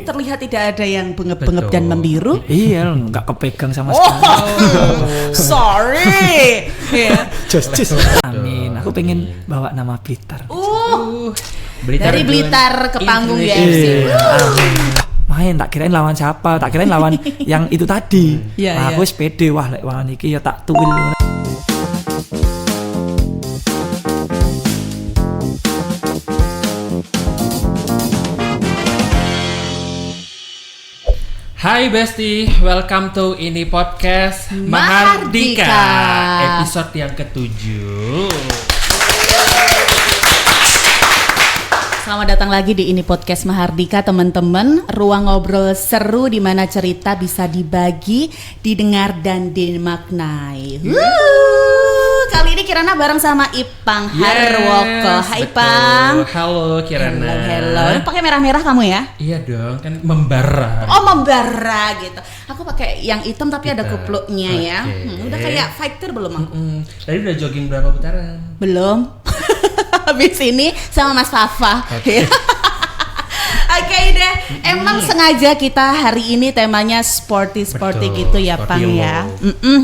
terlihat tidak ada yang bengep-bengep dan membiru. Iya, nggak kepegang sama sekali. Sorry. Just. Amin. Aku pengen bawa nama Blitar. Dari Blitar ke panggung UFC. Amin. Main, tak kirain lawan siapa? Tak kirain lawan yang itu tadi. Aku wis pede, wah lek lawan iki ya tak tuwil. Hai Besti, welcome to ini podcast Mahardika, episode yang ke-7. Selamat datang lagi di ini podcast Mahardika, teman-teman. Ruang ngobrol seru di mana cerita bisa dibagi, didengar dan dimaknai. Kali ini Kirana bareng sama Ipang Harwoko. Hai Ipang. Halo Kirana. Hello. Pakai merah-merah kamu ya? Iya dong, kan membara. Oh, membara gitu. Aku pakai yang hitam tapi ada kupluknya ya. Udah kayak fighter belum aku? Tadi udah jogging berapa putaran? Belum. Habis ini sama Mas Fafa. Oke deh, emang sengaja kita hari ini temanya sporty gitu ya Pang ya.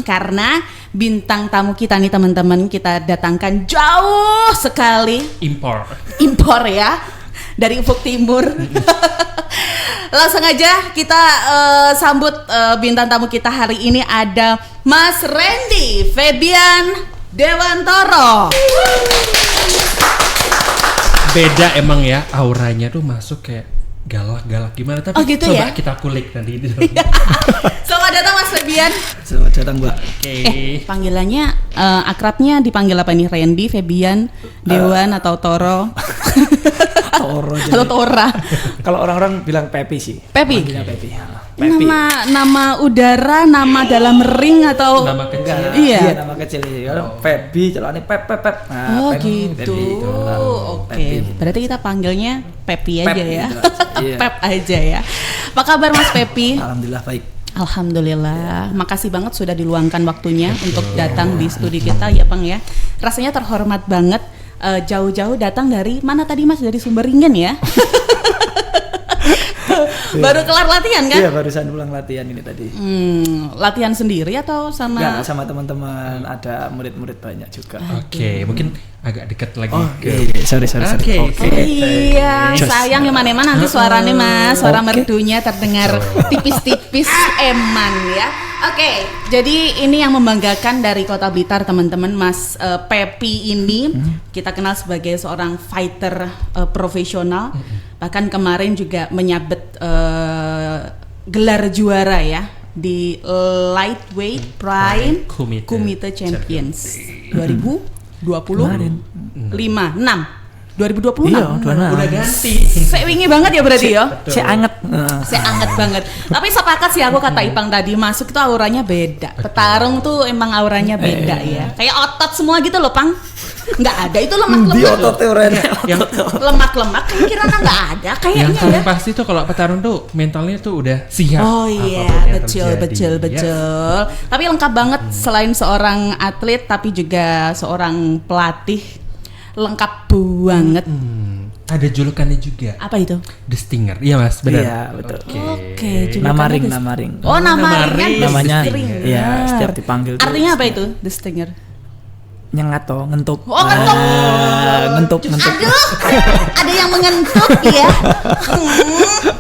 Karena bintang tamu kita nih teman-teman kita datangkan jauh sekali. Impor ya, dari Ufuk Timur. Langsung aja kita sambut bintang tamu kita hari ini ada Mas Randy Febian Dewantoro. Beda emang ya, auranya tuh masuk kayak galak-galak gimana, tapi gitu coba ya? kita kulik nanti. Selamat datang Mas Febian. Selamat datang Mbak. Oke. Panggilannya akrabnya dipanggil apa nih? Randy, Febian, Dewan atau Toro? Toro atau Tora? Kalau orang-orang bilang Pepi sih. Pepi. Panggilnya Pepi. Nama udara, nama dalam ring atau Nama kecil. Iya, nama kecil. Pepi, celokane Pep. Oh gitu. Oke. Berarti kita panggilnya Pepi aja ya. Iya. Pep aja ya. Apa kabar Mas Pepi? Alhamdulillah baik. Alhamdulillah. Makasih banget sudah diluangkan waktunya untuk datang di studi kita ya Pang ya. Rasanya terhormat banget. Jauh-jauh datang dari mana tadi Mas? Dari Sumberingin ya. Baru kelar latihan kan? Iya, barusan pulang latihan ini tadi. Latihan sendiri atau sama? Enggak, sama teman-teman, ada murid-murid banyak juga. Oke, mungkin agak dekat lagi. Sorry. Iya, sayang ya Eman nanti suaranya Mas, suara merdunya terdengar tipis-tipis eman ya. Oke, jadi ini yang membanggakan dari Kota Blitar teman-teman, Mas Pepi ini kita kenal sebagai seorang fighter profesional. Bahkan kemarin juga menyabet gelar juara ya di Lightweight Prime Kumite Champions 2020 2026. Iya, udah ganti. Saya wingi banget ya berarti ya. Saya anget. Saya anget banget. Tapi sepakat sih aku kata Ipang tadi, masuk itu auranya beda. Petarung tuh emang auranya beda ya. Kayak otot semua gitu loh, Pang. Nggak ada itu lemak-lemak. Di otot teorenya. Lemak-lemak kan kiranya nggak ada kayaknya. Yang paling pasti tuh kalau petarung tuh mentalnya tuh udah siap. Oh iya, betul. Tapi lengkap banget selain seorang atlet tapi juga seorang pelatih. Lengkap banget. Ada julukannya juga. Apa itu? The Stinger. Iya Mas, benar. Iya, betul. Oke, nama ring. Oh, nama ring. Namanya. Iya, setiap dipanggil. Artinya apa itu? The Stinger. Nyengat toh, ngentuk. Oh, ngentuk. Aduh, ada yang mengentuk ya.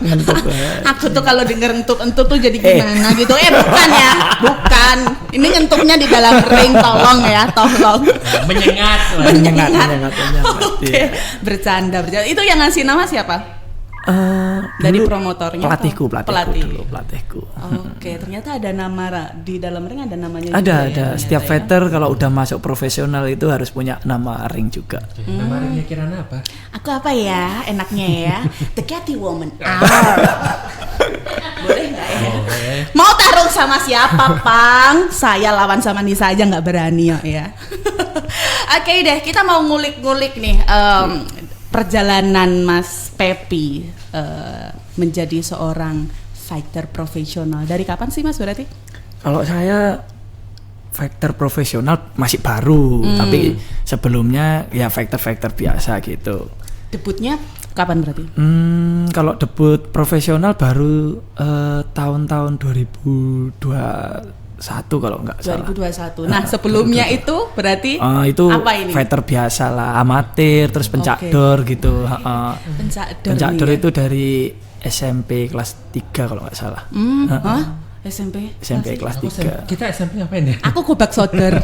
Ngentuk. Aku tuh kalau denger entuk tuh jadi gimana gitu. Bukan ya, bukan. Ini ngentuknya di dalam ring, tolong ya, tolong. Menyengat. Oke, bercanda. Itu yang ngasih nama siapa? Dari promotornya pelatihku. Oke, ternyata ada nama di dalam ring, ada namanya ada juga ya, setiap fighter kalau udah masuk profesional itu harus punya nama ring juga. Nama ringnya Kirana apa? Aku apa ya enaknya ya? The Catty Woman. Boleh nggak ya? Mau tarung sama siapa Pang? Saya lawan sama Nisa aja nggak berani ya. Oke deh, kita mau ngulik-ngulik nih perjalanan Mas Pepi menjadi seorang fighter profesional. Dari kapan sih Mas berarti? Kalau saya fighter profesional masih baru, tapi sebelumnya ya fighter biasa gitu. Debutnya Kapan berarti? Kalau debut profesional baru tahun-tahun 2021 kalau nggak salah. 2021. Nah, sebelumnya itu berarti itu apa ini? fighter biasa lah, amatir, terus pencakdor gitu. Pencakdor itu dari SMP kelas 3 kalau nggak salah. SMP kelas 3. Kita SMP ngapain ya? Aku gobak sodor.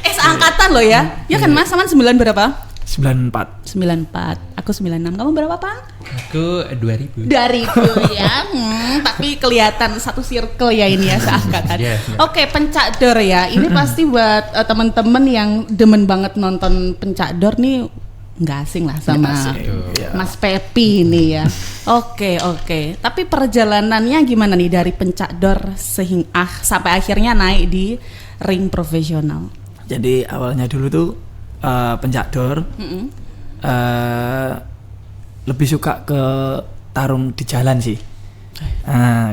Seangkatan loh ya. Ya kan Mas, sama 9 berapa? 94. Aku 96. Kamu berapa, Pak? Aku 2000. Ya. Tapi kelihatan satu circle ya ini ya seangkatan. Oke, pencakdor ya. Ini pasti buat teman-teman yang demen banget nonton pencakdor nih nggak asing lah sama Mas Pepi ini ya. Oke. Tapi perjalanannya gimana nih dari pencakdor sehingga sampai akhirnya naik di ring profesional? Jadi awalnya dulu tuh pencakdor lebih suka ke tarung di jalan sih.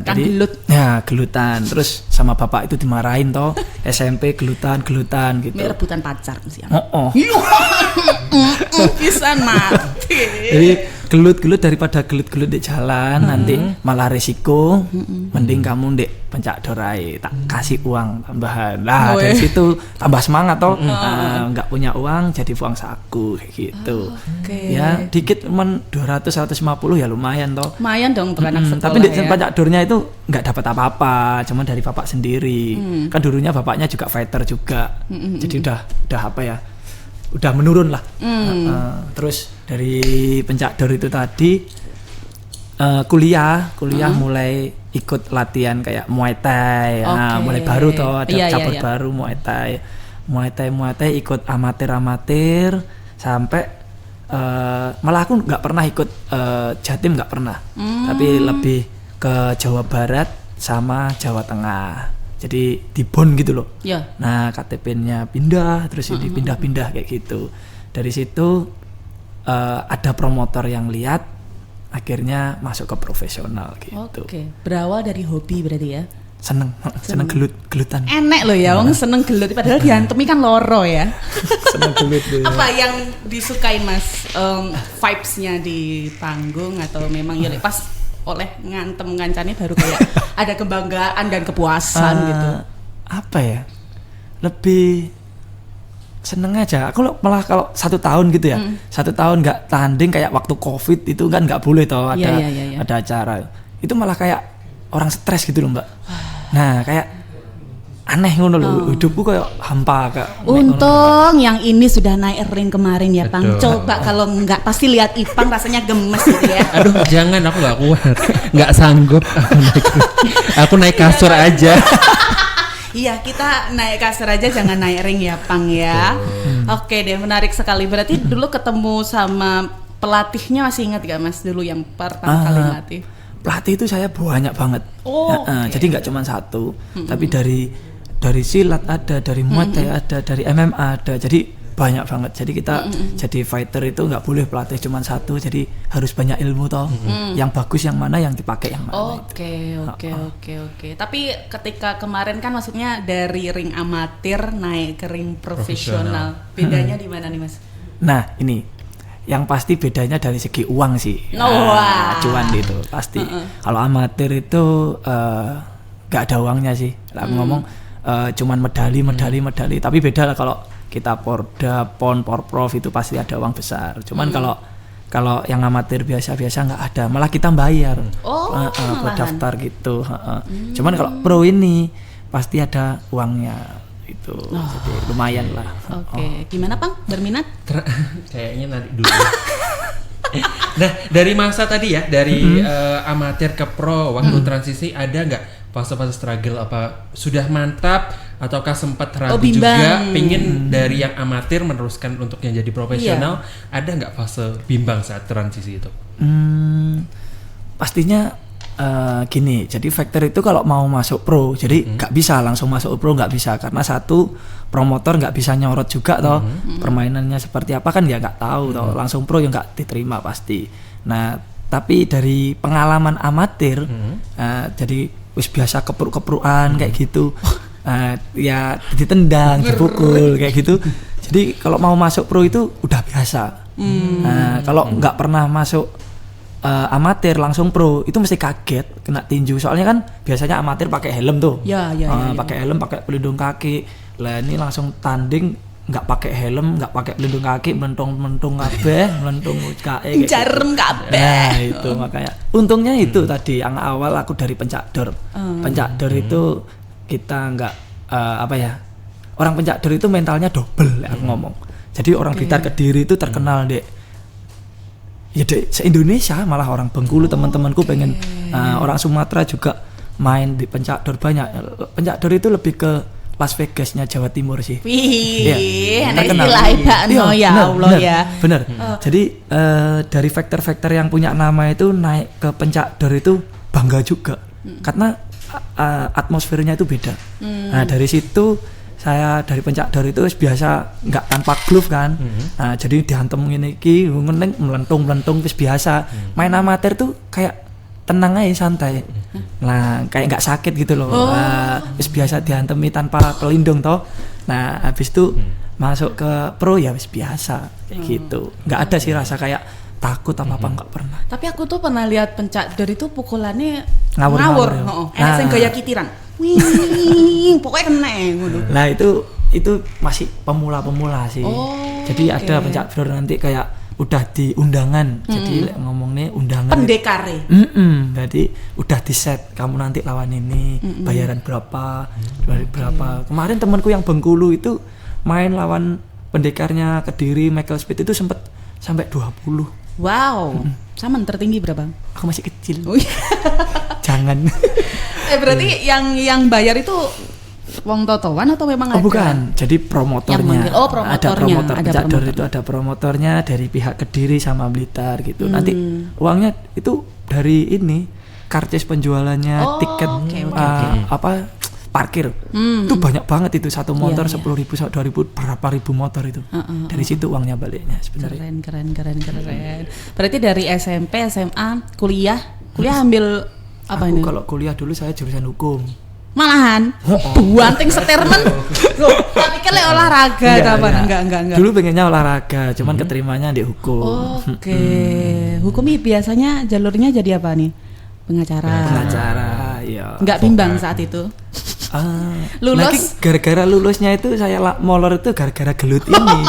Jadi gelut. Ya gelutan. Terus sama bapak itu dimarahin toh. SMP gelutan gitu. Ini rebutan pacar sih. Pisan mati. Jadi gelut daripada gelut di jalan nanti malah resiko. Mending kamu ndek pencakdor ae, tak kasih uang tambahan. Nah, dari situ tambah semangat toh. Nggak punya uang jadi uang saku kayak gitu. Ya dikit cuman 200 150 ya lumayan toh. Lumayan dong untuk anak sekolah. Tapi di pencakdornya itu nggak dapat apa-apa, cuman dari bapak sendiri. Kan dulunya bapaknya juga fighter juga. Jadi udah apa ya? Udah menurun lah. Terus dari pencakdor itu tadi kuliah mulai ikut latihan kayak Muay Thai. Mulai baru toh ada cabur baru Muay Thai ikut amatir sampai malah aku nggak pernah ikut Jatim, nggak pernah. Tapi lebih ke Jawa Barat sama Jawa Tengah. Jadi di Bon gitu loh. Nah KTP-nya pindah, terus ini pindah-pindah kayak gitu. Dari situ ada promotor yang lihat, akhirnya masuk ke profesional gitu. Berawal dari hobi berarti ya? Seneng gelutan. Enek loh ya, wong seneng gelut. Padahal diantemi kan loro ya. Seneng gelut. Apa yang disukai Mas? Vibes-nya di panggung atau memang ya pas oleh ngancani baru kayak ada kebanggaan dan kepuasan gitu. Apa ya? Lebih seneng aja. Aku malah kalau 1 tahun gitu ya, 1 tahun nggak tanding kayak waktu COVID itu kan nggak boleh toh ada acara. Itu malah kayak orang stres gitu loh Mbak. Nah kayak aneh ngono loh, hidupku kayak hampa kak. Untung yang ini sudah naik ring kemarin ya Pang. Coba kalau nggak pasti lihat Ipang rasanya gemes gitu ya. Aduh jangan, aku nggak kuat, nggak sanggup. Aku naik kasur aja. Iya, kita naik kasur aja, jangan naik ring ya Pang ya. Oke deh, menarik sekali. Berarti dulu ketemu sama pelatihnya masih ingat gak Mas dulu yang pertama kali latih? Pelatih itu saya banyak banget. Jadi nggak cuma satu, tapi dari silat ada, dari Muay Thai ada, dari MMA ada, jadi banyak banget. Jadi kita jadi fighter itu nggak boleh pelatih cuma satu, jadi harus banyak ilmu toh. Yang bagus yang mana, yang dipakai yang mana. Oke. Tapi ketika kemarin kan maksudnya dari ring amatir naik ke ring profesional, bedanya di mana nih Mas? Nah ini yang pasti bedanya dari segi uang sih. Cuan itu pasti. Kalau amatir itu nggak ada uangnya sih. Aku ngomong cuman medali. Tapi beda lah kalau kita Porda, PON, Porprov itu pasti ada uang besar. Cuman kalau yang amatir biasa-biasa nggak ada, malah kita bayar buat daftar gitu. Cuman kalau pro ini pasti ada uangnya itu, jadi lumayan lah. Gimana Pang? Berminat? Kayaknya nanti dulu. Nah dari masa tadi ya, dari amatir ke pro, waktu transisi ada nggak fase-fase struggle? Apa sudah mantap ataukah sempat ragu juga pingin dari yang amatir meneruskan untuk yang jadi profesional? Ada nggak fase bimbang saat transisi itu? Pastinya gini, jadi factor itu kalau mau masuk pro, jadi nggak bisa langsung masuk pro, nggak bisa, karena satu promotor nggak bisa nyorot juga toh permainannya seperti apa kan ya nggak tahu toh, langsung pro ya nggak diterima pasti. Nah tapi dari pengalaman amatir jadi wis biasa kepruk-keprukan kayak gitu. Ya ditendang, dipukul kayak gitu. Jadi kalau mau masuk pro itu udah biasa. Nah, kalau nggak pernah masuk amatir langsung pro itu mesti kaget kena tinju. Soalnya kan biasanya amatir pakai helm tuh. Pakai helm, pakai pelindung kaki. Lah ini langsung tanding nggak pakai helm, nggak pakai pelindung kaki, melentung kabeh, melentung kae jarem kabeh. Nah, itu makanya untungnya itu tadi yang awal aku dari pencak dor. Pencak dor itu kita nggak orang pencak dor itu mentalnya double aku ngomong. Jadi orang Blitar Kediri itu terkenal dek se-Indonesia, malah orang Bengkulu teman-temanku pengen orang Sumatera juga main di pencak dor banyak. Pencak dor itu lebih ke Las Vegasnya Jawa Timur sih. Terkenal. Ya Allah ya. Bener. Jadi dari faktor-faktor yang punya nama itu naik ke pencak dor itu bangga juga. Karena atmosfernya itu beda. Nah dari situ saya dari pencak dor itu biasa nggak tanpa glove kan. Nah jadi dihantem ngene iki melentung wis biasa. Main amatir tuh kayak tenang aja santai. Nah kayak nggak sakit gitu loh. Wis biasa dihantemi tanpa pelindung toh. Nah habis itu masuk ke pro ya wis biasa kayak gitu. Nggak ada sih rasa kayak takut apa nggak pernah. Tapi aku tuh pernah lihat pencak dor itu pukulannya ngawur. Enak sing gaya kitiran. Wih, pokoknya kena ngono. Nah itu masih pemula sih. Jadi ada pencak dor nanti kayak udah di undangan, jadi ngomongnya undangan pendekare. Jadi udah di set, kamu nanti lawan ini, bayaran berapa. Kemarin temanku yang Bengkulu itu main lawan pendekarnya Kediri Michael Speed itu sempat sampai 20. Wow. Sama tertinggi berapa? Aku masih kecil. Jangan. Berarti yang bayar itu wong totowan atau memang ada? Bukan, jadi promotornya. Promotornya. Ada promotor pencak dor itu ada promotornya dari pihak Kediri sama Blitar gitu. Nanti uangnya itu dari ini karcis penjualannya tiket parkir. Itu banyak banget itu satu motor 10.000 2.000 berapa ribu motor itu. Dari situ uangnya baliknya sebenarnya. Keren. Berarti dari SMP, SMA, kuliah ambil apa ini? Kalau kuliah dulu saya jurusan hukum. Malahan banting setirmen. Tapi kan olahraga enggak. Dulu pengennya olahraga, cuman keterimanya di hukum. Hukum biasanya jalurnya jadi apa nih? Pengacara, ya. Enggak bimbang saat itu. Lulus gara-gara lulusnya itu saya molor itu gara-gara gelut ini.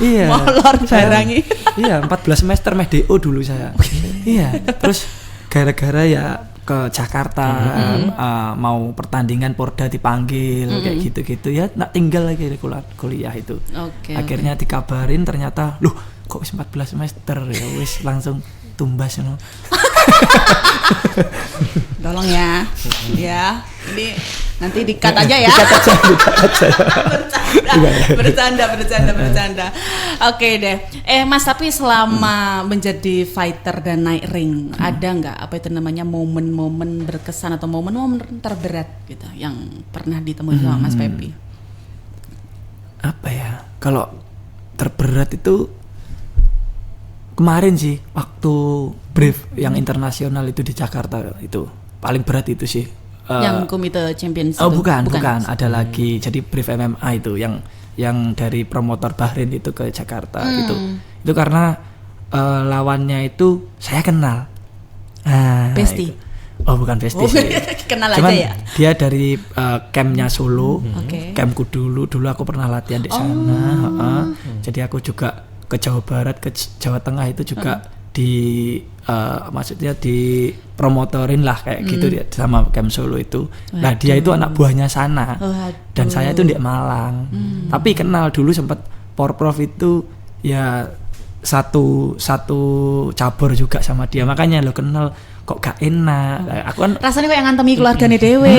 Iya. Molor barangi. Iya, 14 semester meh DO dulu saya. Iya, terus gara-gara ya ke Jakarta mau pertandingan Porda dipanggil kayak gitu-gitu ya nak tinggal lagi di kuliah itu. Akhirnya dikabarin ternyata loh kok 14 semester ya wis langsung tumbas you know. Tolong ya. Ya, ini nanti di-cut aja ya. Bercanda. Oke deh. Mas, tapi selama menjadi fighter dan naik ring, ada nggak apa itu namanya momen-momen berkesan atau momen-momen terberat gitu yang pernah ditemui sama Mas Pepi? Apa ya? Kalau terberat itu kemarin sih waktu brief yang internasional itu di Jakarta itu paling berat itu sih. Yang komite champions itu? Bukan. Ada lagi. Jadi brief MMA itu yang dari promotor Bahrain itu ke Jakarta itu karena lawannya itu saya kenal. Besti. Bukan Besti sih. Kenal cuman aja ya. Dia dari campnya Solo. Campku dulu aku pernah latihan di sana. Jadi aku juga ke Jawa Barat, ke Jawa Tengah itu juga maksudnya di promotorin lah kayak gitu sama Camp Solo itu. Nah dia itu anak buahnya sana dan saya itu di Malang. Tapi kenal dulu sempat Porprov itu ya satu cabur juga sama dia, makanya lo kenal kok gak enak. Aku kan rasanya kayak ngantemi keluargane dhewe.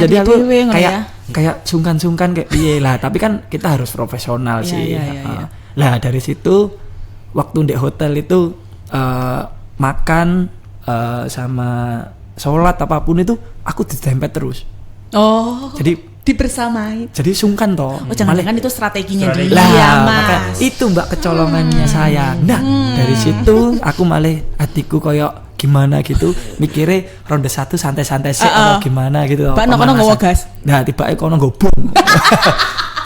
Jadi aku kayak sungkan-sungkan kayak piye lah, tapi kan kita harus profesional sih. Nah dari situ waktu di hotel itu makan sama sholat apapun itu aku ditempel terus. Jadi dibersamai. Jadi sungkan toh. Jangan-jangan itu strateginya dia. Lah, Mas. Itu mbak kecolongannya saya. Nah dari situ aku malah hatiku koyok gimana gitu mikirnya ronde 1 santai-santai sih atau gimana gitu. Mbak kono nggawa gas. Nah tiba kono ngobong.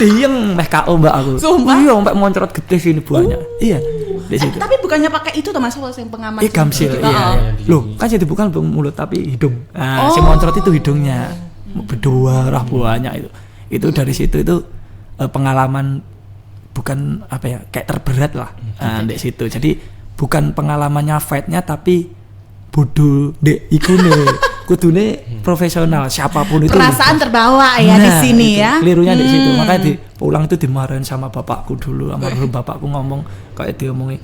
Dieng meh KO Mbak aku. Sumpah? Iya, sampai moncrot gede sini buahnya. Iya. Di situ. Tapi bukannya pakai itu Mas yang pengaman? Gamsil. Gitu. Iya. Loh, kan jadi bukan mulut tapi hidung. Nah, si moncrot itu hidungnya. Berdarah buahnya itu. Itu dari situ itu pengalaman bukan apa ya, kayak terberat lah. Nah, di situ. Jadi bukan pengalamannya fight-nya tapi bodoh dek ikune. Kudune profesional siapapun itu. Perasaan terbawa ya di sini itu, ya. Kelirunya di situ. Makanya pulang itu dimarahin sama bapakku dulu. Almarhum bapakku ngomong kayak diomongin,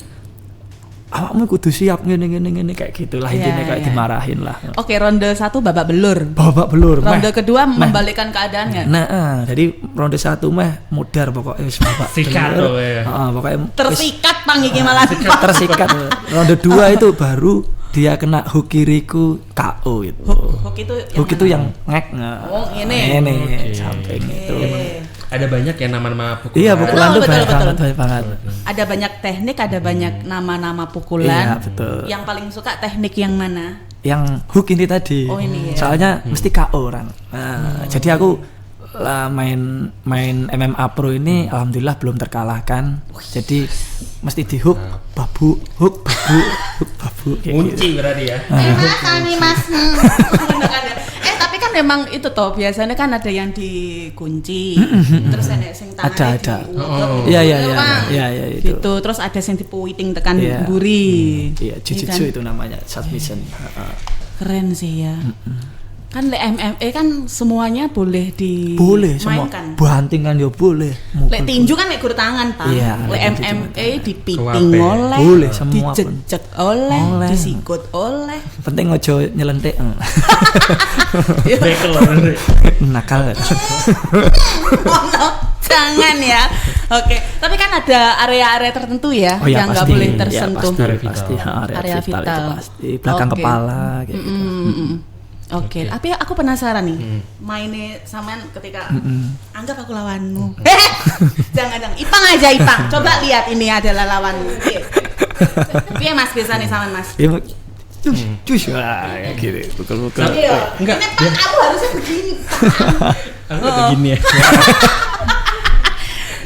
awakmu kudu siap ngene kayak gitulah intinya kayak dimarahin lah. Oke, ronde 1 babak belur. Babak belur. Ronde kedua membalikkan keadaannya. Nah, jadi ronde 1 meh mudar pokoknya wis babak sikat belur. ya. Pokoknya Tersikat Pang iki malah. tersikat. Ronde 2 itu baru dia kena hook kiriku KO itu. Hook itu yang ngek. Oh, ini. Samping itu. Ada banyak ya nama-nama pukulan. Iya, pukulan tuh betul. banyak banget. Ada banyak teknik, ada banyak nama-nama pukulan. Iya, betul. Yang paling suka teknik yang mana? Yang hook ini tadi. Oh, ini ya. Soalnya mesti KO orang. Jadi aku main MMA Pro ini alhamdulillah belum terkalahkan. Jadi mesti di hook babu. Kunci berarti ya. Mas. Tapi kan memang itu toh biasanya kan ada yang dikunci, terus ada yang tangannya ada. Iya itu. Gitu, terus ada yang dipuiting tekan Iya. buri. Iya, jiu-jitsu itu namanya, submission. Keren sih ya. Kan MMA kan semuanya boleh Boleh semua. dimainkan. Banting kan ya boleh. Lek tinju kan lek gur tangan, Pak. Iya, Lek lek tinju MMA dipiting Kuape. oleh, Boleh, semua pun. dijejek oleh, Oleh. disikut oleh. Penting ojo nyelentik. Bekel. Nakal. Oh, no. Jangan ya. Oke, tapi kan ada area-area tertentu ya Oh ya, yang nggak pasti. boleh Ya, tersentuh. pasti. Area vital itu pasti. Belakang Oke. kepala kayak gitu. Oke, tapi aku penasaran nih, mainnya sampean ketika anggap aku lawanmu. Jangan. Ipang. Coba lihat ini adalah lawanmu. Piye Mas bisa nih sampean Mas? Ya, cus lah kayak gitu. Pukul-pukul. Enggak. Ini Pak, aku harusnya begini. Aku begini ya.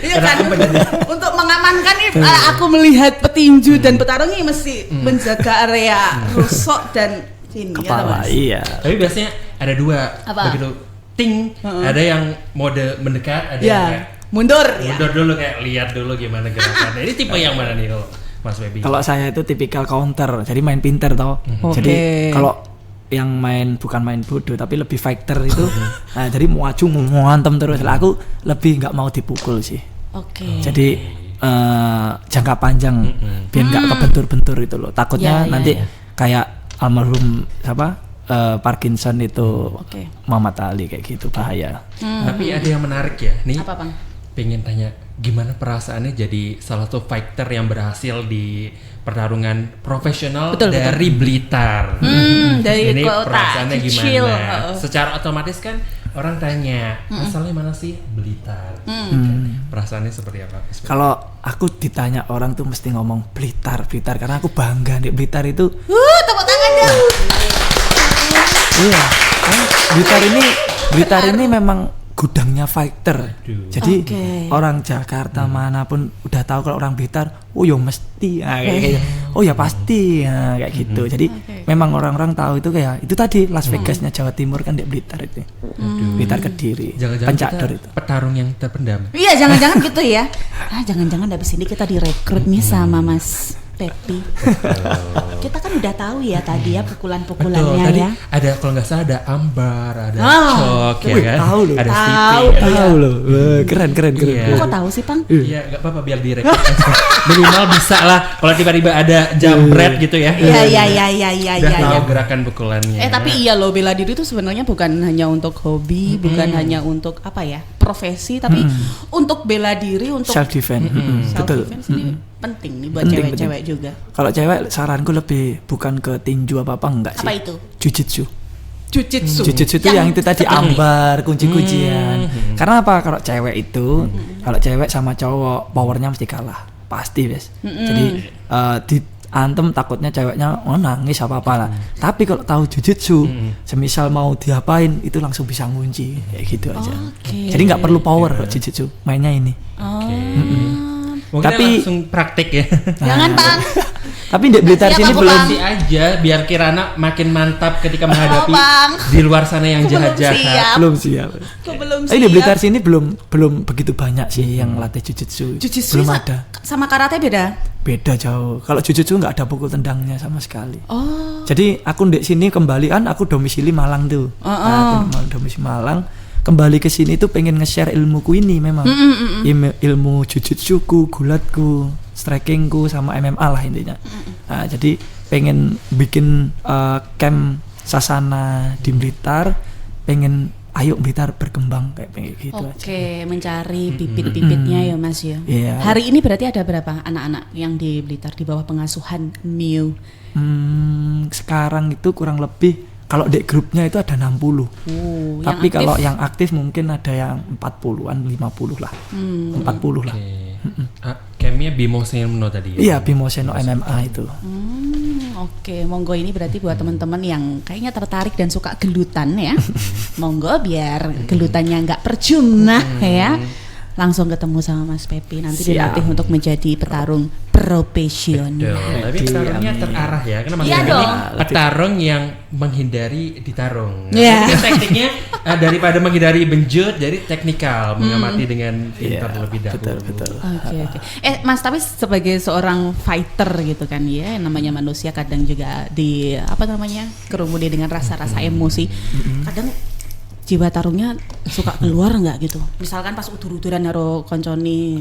Iya kan, untuk mengamankan nih aku melihat petinju dan petarung ini mesti menjaga area rusuk dan sini Kepala, ya, Mas? iya. Tapi biasanya ada dua. Apa? Begitu ting, ada yang mode mendekat, ada yang Ya, kayak mundur ya. mundur dulu kayak lihat dulu gimana gerakannya. Ini tipe yang mana nih kalau Mas Baby? Kalau saya itu tipikal counter, jadi main pinter toh. Jadi kalau yang bukan main bodoh tapi lebih fighter itu, nah jadi mau ngantem terus. Lah aku lebih nggak mau dipukul sih. Oke. Jadi jangka panjang biar nggak kebentur-bentur itu loh. Takutnya nanti kayak almarhum Parkinson itu Muhammad Ali kayak gitu, bahaya. Tapi ada yang menarik ya nih. Apa Bang? Pengen tanya gimana perasaannya jadi salah satu fighter yang berhasil di pertarungan profesional dari Blitar. Dari ini kota perasaannya kecil. gimana? Secara otomatis kan orang tanya asalnya mana sih Blitar? Perasaannya seperti apa? Kalau aku ditanya orang tuh mesti ngomong Blitar karena aku bangga di Blitar itu. Tepuk tangan dong. Iya, Blitar ini memang gudangnya fighter. Jadi orang Jakarta manapun udah tahu kalau orang Blitar, oh ya mesti, kayak gitu. Oh ya pasti, kayak gitu. Jadi memang orang-orang tahu itu kayak itu tadi Las Vegasnya Jawa Timur kan di Blitar itu. Blitar Kediri, Pencador itu. Petarung yang terpendam. Iya, jangan-jangan gitu ya. Jangan-jangan habis ini kita direkrut nih sama Mas Pepi. Kita kan udah tahu ya tadi ya pukulan-pukulannya tadi ya. ada kalau nggak salah ada ambar, ada cok ya kan. Tahu loh. Ada Tahu. stipi. Tahu loh. Keren. Iya. Kok tahu sih, Pang? Iya, nggak apa-apa biar direkrut. Minimal bisa lah kalau tiba-tiba ada jambret gitu ya. Iya. Udah tahu gerakan pukulannya. Tapi iya loh, bela diri itu sebenarnya bukan hanya untuk hobi, bukan hanya untuk apa ya, profesi, tapi untuk bela diri, untuk self defense. Betul. Self-defense ini penting nih buat Penting, cewek-cewek juga. Kalau cewek saranku lebih bukan ke tinju apa enggak sih. Apa itu? Jiu-jitsu. Jujitsu Itu yang itu tadi ambar, kunci-kuncian. Karena apa? Kalau cewek itu, kalau cewek sama cowok powernya mesti kalah, pasti guys. Jadi antem takutnya ceweknya nangis apa-apa lah. Tapi kalau tahu jujutsu, semisal mau diapain itu langsung bisa ngunci kayak gitu aja. Jadi nggak perlu power kalau jujutsu, mainnya ini. Mungkin Tapi langsung praktik ya. Jangan Bang. Tapi di Blitar sini belum Kasih aja biar Kirana makin mantap ketika menghadapi Bang. di luar sana yang jahat-jahat. belum siap. Aku belum Tapi di Blitar sini belum begitu banyak sih yang latih jujutsu. Jujutsu belum ada. sama karate beda? Beda jauh. Kalau jujutsu nggak ada pukul tendangnya sama sekali. Oh. Jadi aku di sini kembali kan aku domisili Malang tuh. Nah, aku domisili Malang. Kembali ke sini tuh pengen nge-share ilmuku ini memang. Ilmu jujutsuku, gulatku, strikingku sama MMA lah intinya. Nah, jadi pengen bikin camp Sasana di Blitar, pengen ayo Blitar berkembang kayak gitu aja. Oke, mencari bibit-bibitnya ya Mas ya. Yeah. Hari ini berarti ada berapa anak-anak yang di Blitar di bawah pengasuhan Mio? Sekarang itu kurang lebih kalau di grupnya itu ada 60. Tapi kalau yang aktif mungkin ada yang 40-an, 50 lah. 40 lah. Campnya Bimo Seno tadi ya? Iya, Bimo Seno MMA itu. Oke, monggo ini berarti buat teman-teman yang kayaknya tertarik dan suka gelutan ya. Monggo biar gelutannya nggak percuma ya. Langsung ketemu sama Mas Pepi, nanti dilatih untuk menjadi petarung profesional. Tapi petarungnya terarah ya, karena Mas Iya Pepi ini dong. petarung yang menghindari ditarung. Iya. Jadi tekniknya daripada menghindari benjut, jadi teknikal, mengamati dengan pintar terlebih dahulu. Betul. Oke. Mas, tapi sebagai seorang fighter gitu kan ya, yang namanya manusia kadang juga kerumuni dengan rasa-rasa emosi. Kadang jiwa tarungnya suka keluar nggak gitu? Misalkan pas udur-uduran karo konconi,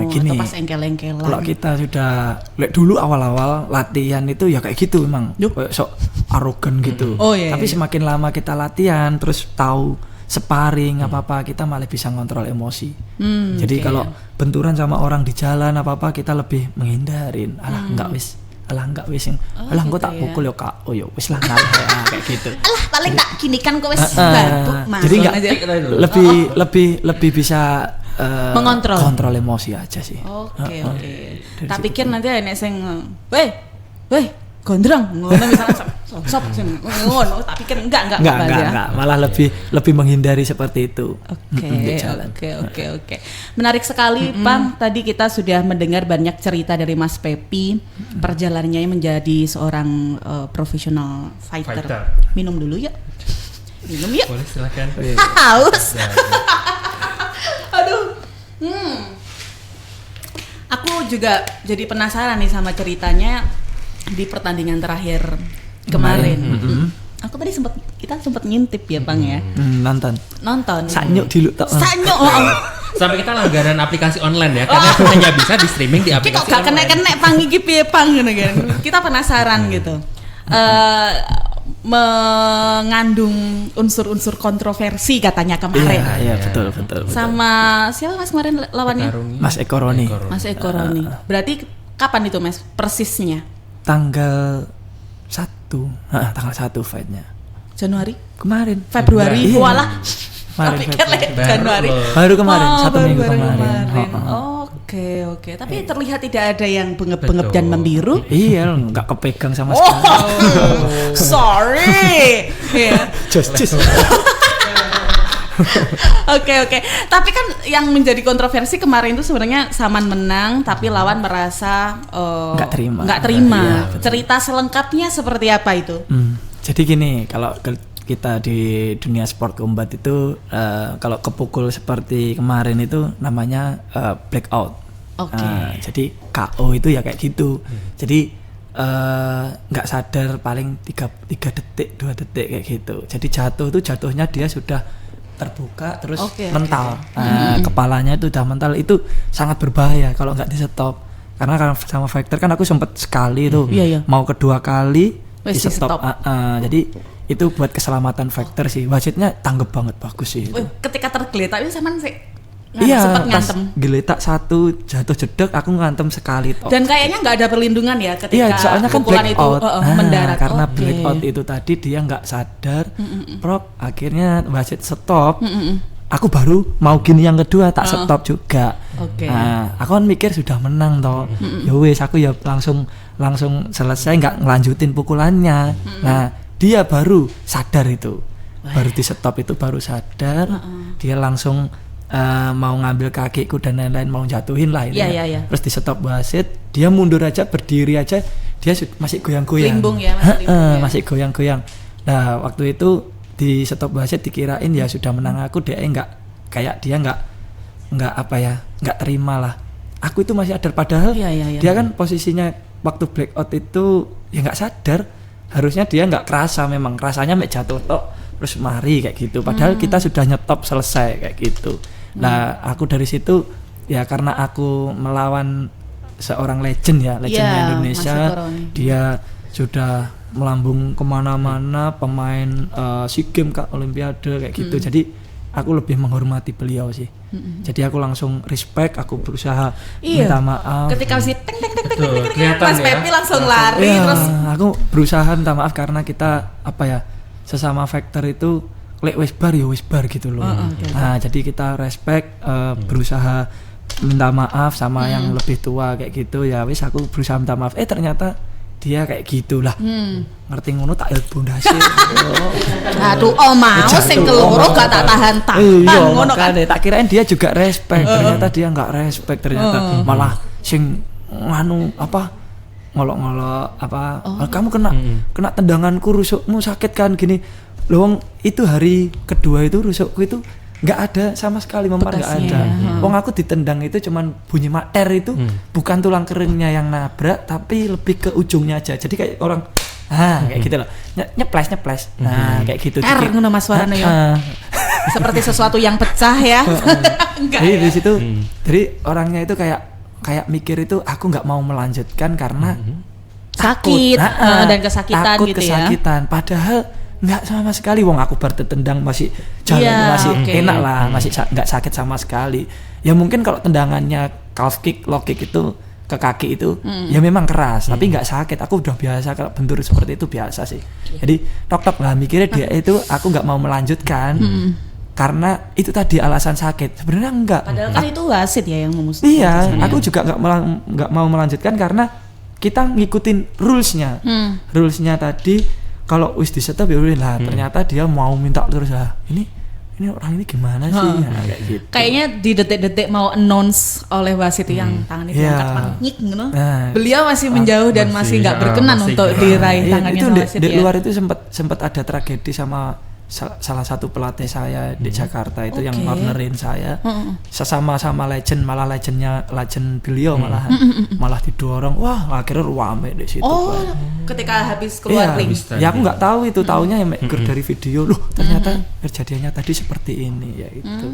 gini, atau pas engkel-engkelan. kalau kita sudah dulu awal-awal latihan itu ya kayak gitu memang, kayak sok arogan gitu. Tapi semakin lama kita latihan, terus tahu sparring apa-apa, kita malah bisa ngontrol emosi. Jadi kalau benturan sama orang di jalan apa-apa, kita lebih menghindarin. Enggak wis yang engko tak pukul yo Kak. Oh yo wis lah ngalah kayak gitu. Alah paling tak gini kan kok wis batuk Mas. Jadi enggak lebih bisa mengontrol kontrol emosi aja sih. Oke. Tak pikir nanti enek sing weh gondrong ngono misalnya sok ngono, tak pikir enggak malah lebih menghindari seperti itu. Oke. Menarik sekali Bang, tadi kita sudah mendengar banyak cerita dari Mas Pepi, perjalanannya menjadi seorang profesional fighter. Minum dulu ya. Minum ya. Boleh silakan. Haus. Aduh. Aku juga jadi penasaran nih sama ceritanya di pertandingan terakhir kemarin. Aku tadi kita sempat ngintip ya Bang ya. Nonton. Sanyuk dulu tok. Sanyuk. Sampai kita langganan aplikasi online ya, karena hanya bisa di streaming di aplikasi online. Kok gak kena Pang iki piye Pang ngono kan. Kita penasaran gitu. Mengandung unsur-unsur kontroversi katanya kemarin. Iya, betul. Sama siapa Mas kemarin lawannya? Mas Eko Roni. Berarti kapan itu Mas persisnya? Tanggal 1 fightnya. Januari? Kemarin. Februari. Iya. Walah. Januari. Baru kemarin, 1 minggu kemarin. Oke. Tapi terlihat tidak ada yang bengep-bengep dan membiru. Iya, nggak kepegang sama sekali. Sorry. Just. Oke. Tapi kan yang menjadi kontroversi kemarin itu sebenarnya Saman menang, tapi lawan merasa nggak terima. Ya, cerita selengkapnya seperti apa itu? Jadi gini, kalau kita di dunia sport combat itu kalau kepukul seperti kemarin itu namanya blackout. Jadi KO itu ya kayak gitu. Jadi nggak sadar paling 3 detik 2 detik kayak gitu. Jadi jatuhnya dia sudah terbuka terus mental. Kepalanya itu udah mental, itu sangat berbahaya kalau nggak di stop. Karena sama fighter kan aku sempat sekali tuh, mau kedua kali di stop. Jadi itu buat keselamatan fighter sih. Wasitnya tanggap banget, bagus sih. Ketika tergeletak itu sama sih. Iya, pas geletak 1 jatuh jedek, aku ngantem sekali toh. Dan kayaknya nggak ada perlindungan ya ketika iya, soalnya kan blackout mendarat. Karena blackout itu tadi dia nggak sadar, akhirnya wasit stop. aku baru mau gini yang kedua tak stop juga. Oke. Nah, aku kan mikir sudah menang toh. Ya wis aku ya langsung selesai, nggak ngelanjutin pukulannya. Nah, dia baru sadar itu. Baru di stop itu baru sadar. Dia langsung mau ngambil kakiku dan lain-lain, mau jatuhin lah ini. Iya. Terus di stop wasit, dia mundur aja, berdiri aja, dia masih goyang-goyang. Limbung ya, masih goyang-goyang. Nah, waktu itu di stop wasit dikirain ya sudah menang aku, dia nggak terima lah. Aku itu masih sadar, padahal dia kan posisinya waktu blackout itu ya nggak sadar. Harusnya dia nggak kerasa, memang rasanya mek jatuh tok terus mari kayak gitu. Padahal kita sudah nyetop selesai kayak gitu. Nah, aku dari situ ya karena aku melawan seorang legend Indonesia, dia sudah melambung kemana-mana, pemain SEA Games, Olimpiade kayak gitu. Jadi aku lebih menghormati beliau sih. Jadi aku langsung respect, aku berusaha minta maaf. Ketika si teng kelihatan Mas Pepi langsung lari terus. Aku berusaha minta maaf karena kita sesama fighter itu lek wis bar gitu loh. Nah, jadi kita respect, berusaha minta maaf sama yang lebih tua kayak gitu. Ya wis aku berusaha minta maaf. Ternyata dia kayak gitulah. Ngerti ngono tak ilmu ndase. Aduh, mau sing keloro gak tak tahan ngono kan. Tak kirain dia juga respect. Ternyata dia enggak respect, ternyata malah sing ngolok-ngolok kamu kena tendanganku, rusukmu sakit kan gini. Loh, itu hari kedua itu rusukku itu nggak ada sama sekali, memar nggak ada. Wong aku ditendang itu cuman bunyi mater itu, bukan tulang keringnya yang nabrak, tapi lebih ke ujungnya aja. Jadi kayak orang kayak gitu loh, nyeples. Nah, kayak gitu. Ngono Mas suarane ya. Seperti sesuatu yang pecah ya. Jadi di situ, jadi orangnya itu kayak mikir itu aku nggak mau melanjutkan karena sakit dan kesakitan takut gitu kesakitan. Padahal nggak sama sekali, wong aku baru tendang masih jalan masih enak lah, masih nggak sakit sama sekali. Ya mungkin kalau tendangannya calf kick, low kick itu ke kaki itu ya memang keras, tapi nggak sakit. Aku udah biasa kalau bentur seperti itu biasa sih. Jadi tok lah mikirnya dia itu aku nggak mau melanjutkan karena itu tadi alasan sakit. Sebenarnya enggak. Padahal kan itu wasit ya yang memutuskan. Iya, aku juga nggak mau melanjutkan karena kita ngikutin rulesnya. Rulesnya tadi kalau wis di stop ya udah lah. Ternyata dia mau minta terus lah. Ini orang ini gimana sih? Kayak gitu. Kayaknya di detik-detik mau announce oleh wasit yang tangannya diangkat nyik gitu. Beliau masih menjauh dan masih nggak berkenan untuk diraih tangannya itu wasit. Di luar itu sempat ada tragedi sama salah satu pelatih saya di Jakarta itu yang partnerin saya. Sama legend, malah legend beliau malah didorong. Wah, akhirnya rame di situ. Ketika habis keluar ring. Ya aku nggak tahu itu, taunya yang dari video. Loh, ternyata kejadiannya tadi seperti ini ya itu.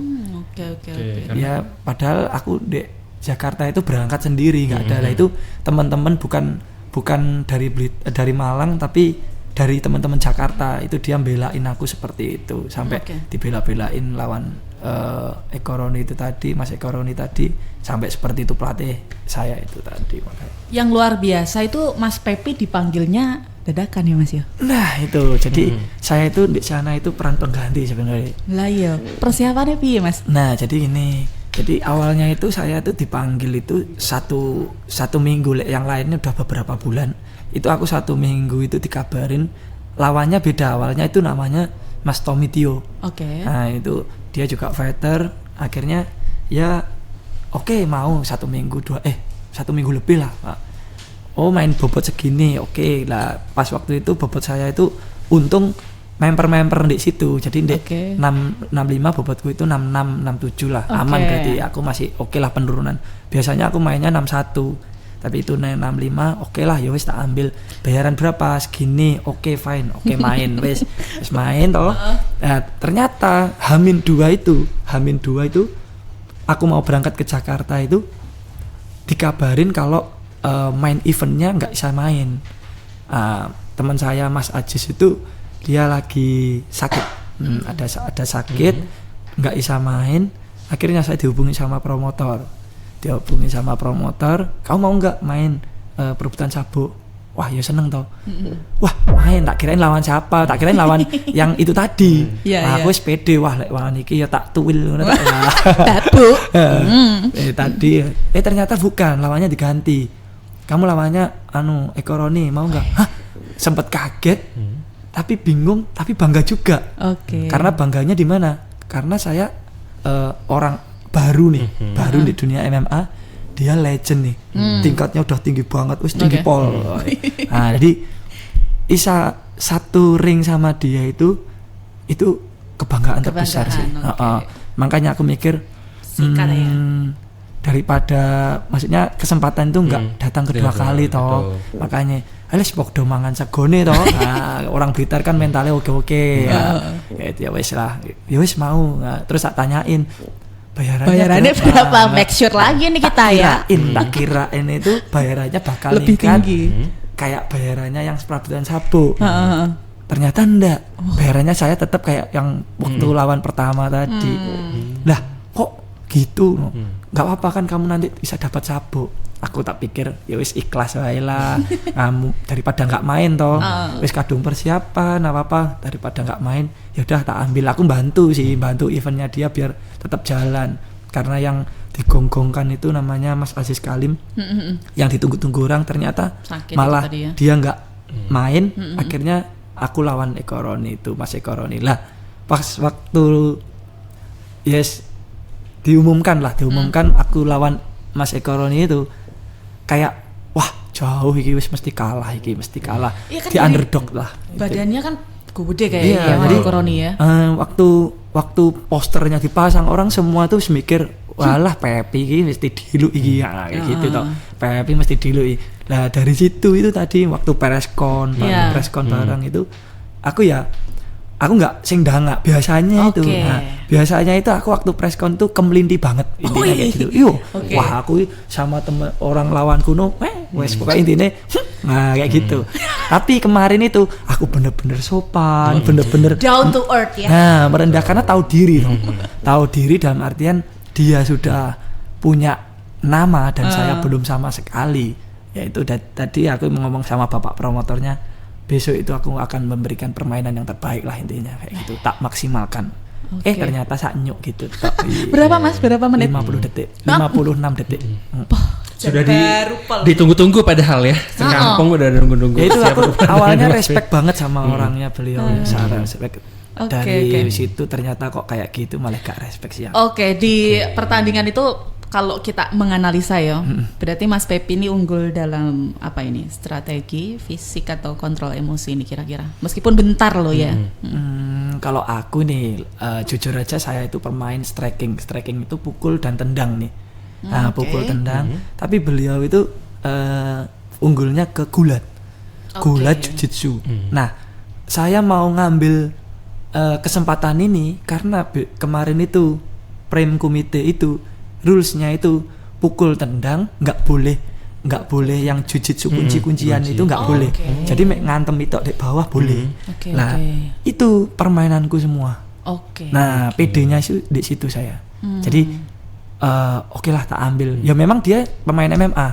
Oke. Ya padahal aku di Jakarta itu berangkat sendiri, nggak ada lah itu teman-teman bukan dari Malang tapi dari teman-teman Jakarta itu dia belain aku seperti itu sampai dibela-belain lawan Eko Roni itu tadi, Mas Eko Roni tadi, sampai seperti itu pelatih saya itu tadi. Makanya. Yang luar biasa itu Mas Pepi dipanggilnya dadakan ya Mas ya? Nah itu, jadi saya itu di sana itu peran pengganti sebenarnya. Lah iya, persiapannya piye Mas? Nah jadi ini, jadi awalnya itu saya tuh dipanggil itu satu minggu, yang lainnya udah beberapa bulan. Itu aku 1 minggu itu dikabarin lawannya beda, awalnya itu namanya Mas Tommy Tio. Nah itu dia juga fighter, akhirnya ya mau 1 minggu 1 minggu lebih lah Pak. Main bobot segini, lah pas waktu itu bobot saya itu untung member di situ, jadi 65 bobotku itu 66 67 lah, aman berarti aku masih lah penurunan. Biasanya aku mainnya 61 tapi itu 65 lah, ya wis tak ambil. Bayaran berapa? Segini. Fine. Main wis main toh. Nah, ternyata Hamin 2 itu aku mau berangkat ke Jakarta itu dikabarin kalau main eventnya nggak bisa main. Teman saya Mas Ajis itu dia lagi sakit, ada sakit, nggak bisa main. Akhirnya saya dihubungi sama promotor, kamu mau nggak main perebutan sabuk? wah ya seneng toh. Wah main, tak kirain lawan siapa, tak kirain lawan yang itu tadi. Aku wis pede, wah lek lawan iki ya tak tuwil ngono tak. Tabu. Tadi ternyata bukan, lawannya diganti. Kamu lawannya Eko Roni, mau nggak? Hah, sempet kaget, tapi bingung, tapi bangga juga. Karena bangganya di mana? Karena saya orang baru nih, baru di dunia MMA. Dia legend nih, tingkatnya udah tinggi banget, wis tinggi pol. Nah, jadi bisa satu ring sama dia itu kebanggaan terbesar sih. Makanya aku mikir daripada, maksudnya kesempatan itu nggak datang kedua kali toh. Makanya alis pokdo mangan segone toh. Nah, orang Blitar kan mentalnya oke. Ya wes lah, ya wes mau. Nah, terus tak tanyain bayarannya berapa? Make sure lagi nih kita ya. Tak kirain itu bayarannya bakal lebih tinggi. Kayak bayarannya yang Perabutan Sabuk. Ternyata enggak. Bayarannya saya tetap kayak yang waktu lawan pertama tadi. Lah, kok gitu? Enggak apa-apa kan kamu nanti bisa dapat sabuk. Aku tak pikir ya wis ikhlas wae lah. Daripada enggak main toh. Wis kadung persiapan apa-apa, daripada enggak main, ya udah tak ambil. Aku bantu eventnya dia biar tetap jalan. Karena yang digonggongkan itu namanya Mas Aziz Kalim. Yang ditunggu-tunggu orang ternyata sakit malah dia enggak main. Akhirnya aku lawan Eko Roni itu, Mas Eko Roni. Lah, pas waktu diumumkan aku lawan Mas Eko Roni itu kayak wah jauh iki wis mesti kalah ya kan, di underdog lah badannya kan gede kayak Mas Eko Roni ya. Waktu posternya dipasang orang semua tuh mikir walah Pepi iki mesti diluk iki kayak gitu toh. Pepi mesti diluk. Nah dari situ itu tadi waktu preskon bareng itu aku nggak sing dangak biasanya itu. Nah, biasanya itu aku waktu preskon tuh kemelinti banget intinya kayak gitu. Wah aku sama temen orang lawan kuno, wes pokoknya intinya nah kayak gitu. Tapi kemarin itu aku bener-bener sopan, bener-bener down to earth ya. Nah merendah karena tahu diri, tahu diri dalam artian dia sudah punya nama dan saya belum sama sekali. Yaitu tadi aku ngomong sama bapak promotornya. Besok itu aku akan memberikan permainan yang terbaik lah intinya kayak gitu, tak maksimalkan. Ternyata saknyuk gitu. Berapa Mas? Berapa menit? 50 detik. 56 detik. Sudah ditunggu-tunggu padahal ya. Sekampung udah nunggu-nunggu. Ya itu aku awalnya respect banget sama orangnya beliau. Respect. Dari situ ternyata kok kayak gitu malah gak respect sih. Di pertandingan itu kalau kita menganalisa ya, berarti Mas Pepi ini unggul dalam apa ini? Strategi, fisik atau kontrol emosi ini kira-kira. Meskipun bentar loh ya. Kalau aku nih jujur aja saya itu pemain striking. Striking itu pukul dan tendang nih. Pukul tendang. Tapi beliau itu unggulnya ke gulat. Gulat jiu-jitsu. Nah, saya mau ngambil kesempatan ini karena kemarin itu prem komite itu rulesnya itu pukul tendang nggak boleh yang jujitsu kuncian itu nggak boleh. Jadi ngantem itu di bawah boleh. Itu permainanku semua. Nah PD-nya di situ saya. Jadi oke lah tak ambil. Ya memang dia pemain MMA.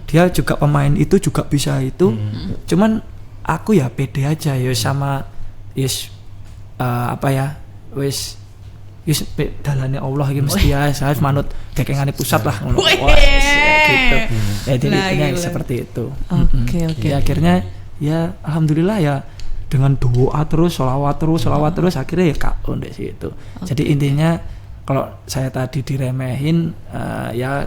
Dia juga pemain itu juga bisa itu. Cuman aku ya PD aja ya sama dalane Allah iki mesti ya saya manut kekengane pusat lah ngono. Gitu. Jadi intinya seperti itu. Ya akhirnya ya alhamdulillah ya dengan doa terus, sholawat terus akhirnya ya KO di situ. Jadi intinya kalau saya tadi diremehin ya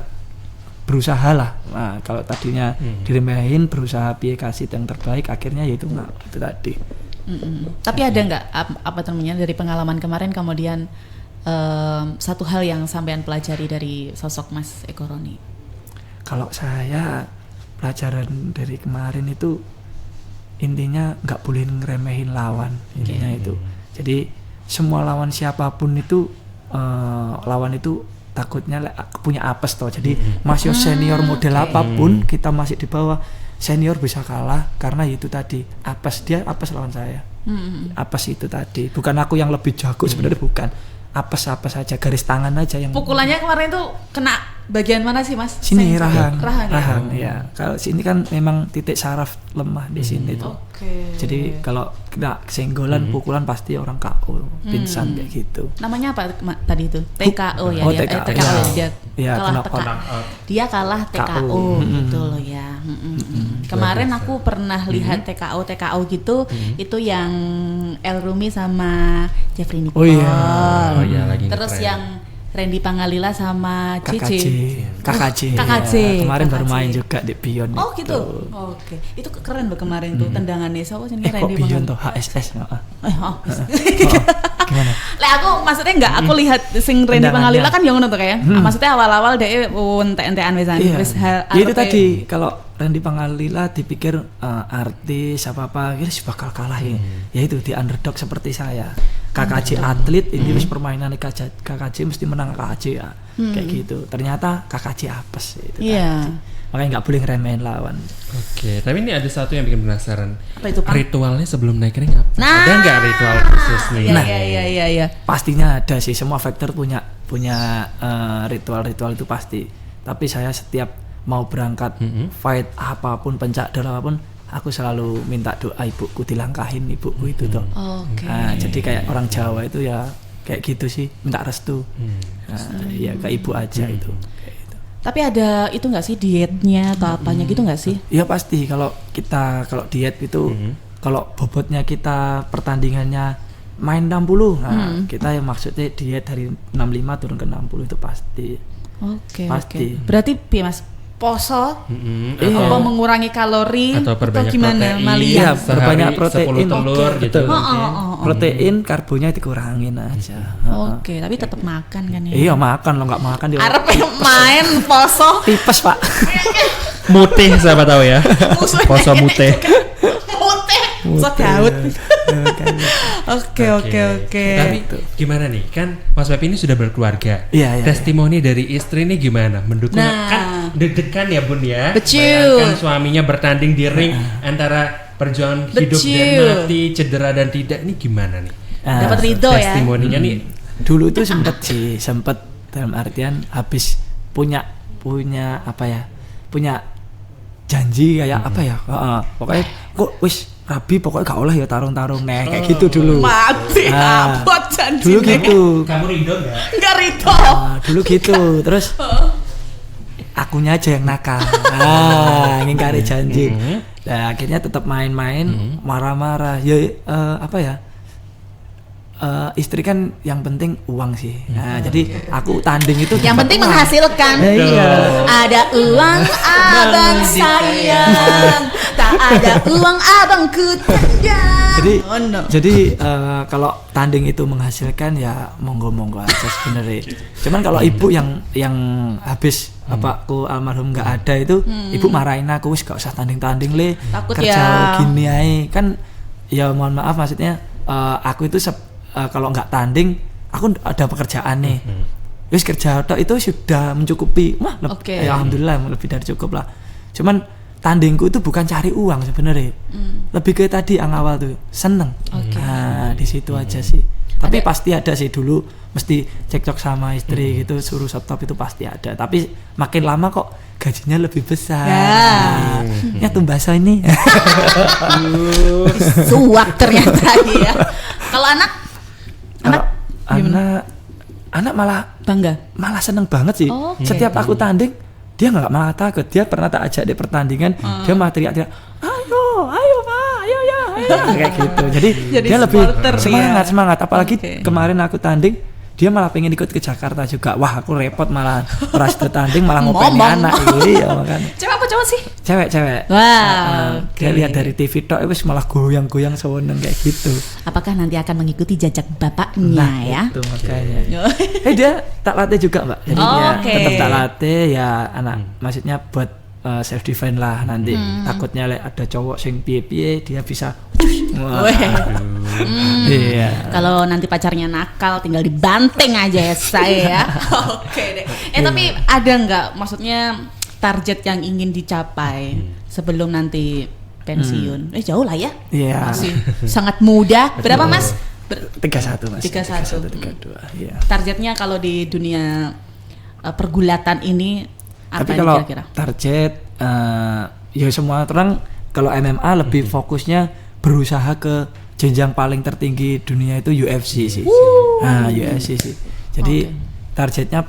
berusaha lah. Nah, kalau tadinya diremehin berusaha piye kasih yang terbaik akhirnya ya itu tadi. Tapi ada nggak apa namanya dari pengalaman kemarin kemudian satu hal yang sampean pelajari dari sosok Mas Eko Roni? Kalau saya pelajaran dari kemarin itu intinya nggak boleh ngeremehin lawan intinya itu. Jadi semua lawan siapapun itu lawan itu takutnya punya apes toh. Jadi masih senior model apapun kita masih di bawah senior bisa kalah karena itu tadi apes lawan saya. Apes itu tadi bukan aku yang lebih jago sebenarnya bukan. Apa saja garis tangan aja yang pukulannya kemarin itu kena bagian mana sih Mas? Sini rahang. Rahang ya. Kalau sini kan memang titik saraf lemah di sini tuh. Jadi kalau kena senggolan, pukulan pasti orang KO, pingsan kayak gitu. Namanya apa tadi itu? TKO ya. TKO dia. Ya, dia kalah TKO gitu loh ya. Kemarin aku pernah lihat TKO gitu, itu yang El Rumi sama Jeffrey Nicole. Oh iya, lagi terus keren. yang Randy Pangalila sama Cici. KKJ. Ya, kemarin baru main juga di Beyond. Oh gitu. Oke. Itu keren loh kemarin tuh tendangannya. Siapa sih Randy Beyond tuh HSS. Gimana? Lah aku maksudnya enggak, aku lihat sing Randy Pangalila kan yang ngono tuh kayak. Maksudnya awal-awal dia entek-entekan wis itu tadi kalau Randy Pangalila dipikir artis apa gitu bakal kalah ya. Ya itu di underdog seperti saya. KKJ atlet ini wis permainan KKJ mesti menang KKJ ya. Kayak gitu. Ternyata KKJ apes itu tadi. Makanya nggak boleh remehin lawan. Oke, tapi ini ada satu yang bikin penasaran. Apa itu, Pak? Ritualnya sebelum naik ring apa? Ada nggak ritual khusus nih? Iya. Pastinya ada sih, semua fighter punya ritual-ritual itu pasti. Tapi saya setiap mau berangkat fight apapun, pencak darah apapun, aku selalu minta doa ibuku, dilangkahin ibuku itu tuh. Nah, jadi kayak orang Jawa itu ya kayak gitu sih, minta restu. Ya ke ibu aja itu. Kayak gitu. Tapi ada itu nggak sih dietnya atau apanya gitu nggak sih? Ya pasti kalau diet itu kalau bobotnya kita pertandingannya main 60, nah kita yang maksudnya diet dari 65 turun ke 60 itu pasti. Pasti. Berarti Mas poso apa mengurangi kalori atau gimana protein, iya, perbanyak protein 10 telur gitu. Protein karbonya dikurangin aja. Tapi tetap makan kan ya. Iya, makan lo nggak makan dia. Arep main poso tipes, Pak. Mutih siapa tahu ya. Poso mutih. So Daud. Oke. Tapi gimana nih? Kan Mas Pepi ini sudah berkeluarga. Iya. Testimoni dari istri ini gimana? Mendukung kan deg-degan ya Bun ya. Betul. Bayangkan suaminya bertanding di ring antara perjuangan hidup dan mati, cedera dan tidak. Ini gimana nih? Dapat ridho ya. Testimoninya nih. Dulu itu sempet dalam artian habis punya apa ya? Punya janji kayak apa ya? Pokoknya kok wis rabi pokoknya gak oleh ya tarung-tarung kayak gitu dulu. Mati abot janji. Dulu gitu. Kamu ridho enggak? Enggak ridho. Dulu gitu. Terus akunya aja yang nakal. Ngingkari janji. Nah, akhirnya tetap main-main, marah-marah. Ya apa ya? Istri kan yang penting uang sih. Nah, jadi aku tanding itu yang penting menghasilkan. Iya. Ada uang abang sayang, tak ada uang abang ku tendang. Jadi kalau tanding itu menghasilkan ya monggo aja sebenarnya. Cuman kalau ibu yang habis bapakku almarhum nggak ada itu, ibu marahin aku wis gak usah tanding le. Takut kerja gini aja kan. Ya mohon maaf maksudnya aku itu kalau nggak tanding aku ada pekerjaan nih. Wis kerja itu sudah mencukupi. Ya alhamdulillah lebih dari cukup lah. Cuman tandingku itu bukan cari uang sebenarnya. Lebih ke tadi yang awal tuh seneng. Nah, di situ aja sih. Tapi pasti ada sih dulu mesti cekcok sama istri gitu, suruh stop itu pasti ada. Tapi makin lama kok gajinya lebih besar. Ya tumbasa ini. Suak ternyata ya. Kalau anak malah bangga, malah seneng banget sih. Setiap aku tanding dia nggak malah takut. Dia pernah tak ajak di pertandingan, dia malah teriak-teriak, ayo pak, ayo kayak gitu. Jadi dia lebih semangat. Apalagi kemarin aku tanding, dia malah pengen ikut ke Jakarta juga. Wah, aku repot malah ras tanding malah ngopeni anak iya makanya. Cewek apa cowok sih? Cewek. Wow. Dia lihat dari TV tok wis malah goyang-goyang seneng kayak gitu. Apakah nanti akan mengikuti jejak bapaknya ya? Itu makanya. Dia tak latih juga, Mbak. Jadi dia tetap tak latih ya anak. Maksudnya buat self defense lah nanti. Takutnya ada cowok sing piye-piye dia bisa. Iya. Kalau nanti pacarnya nakal tinggal dibanting aja ya saya. Oke deh. Tapi ada nggak maksudnya target yang ingin dicapai sebelum nanti pensiun? Jauh lah ya. Iya. Masih sangat muda. Berapa Mas? 31 Mas. 31. 32. Iya. Targetnya kalau di dunia pergulatan ini apa Tapi kalau kira-kira? target ya semua orang kalau MMA lebih fokusnya berusaha ke jenjang paling tertinggi dunia itu UFC sih. Nah, UFC sih. Jadi targetnya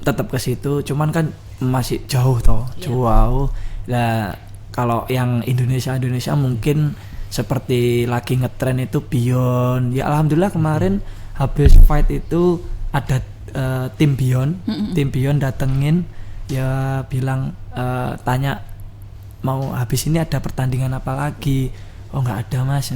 tetap ke situ, cuman kan masih jauh toh, jauh. Lah kalau yang Indonesia mungkin seperti lagi ngetren itu Beyond. Ya alhamdulillah kemarin habis fight itu ada tim Beyond datengin ya bilang tanya mau habis ini ada pertandingan apa lagi. Oh nggak ada mas,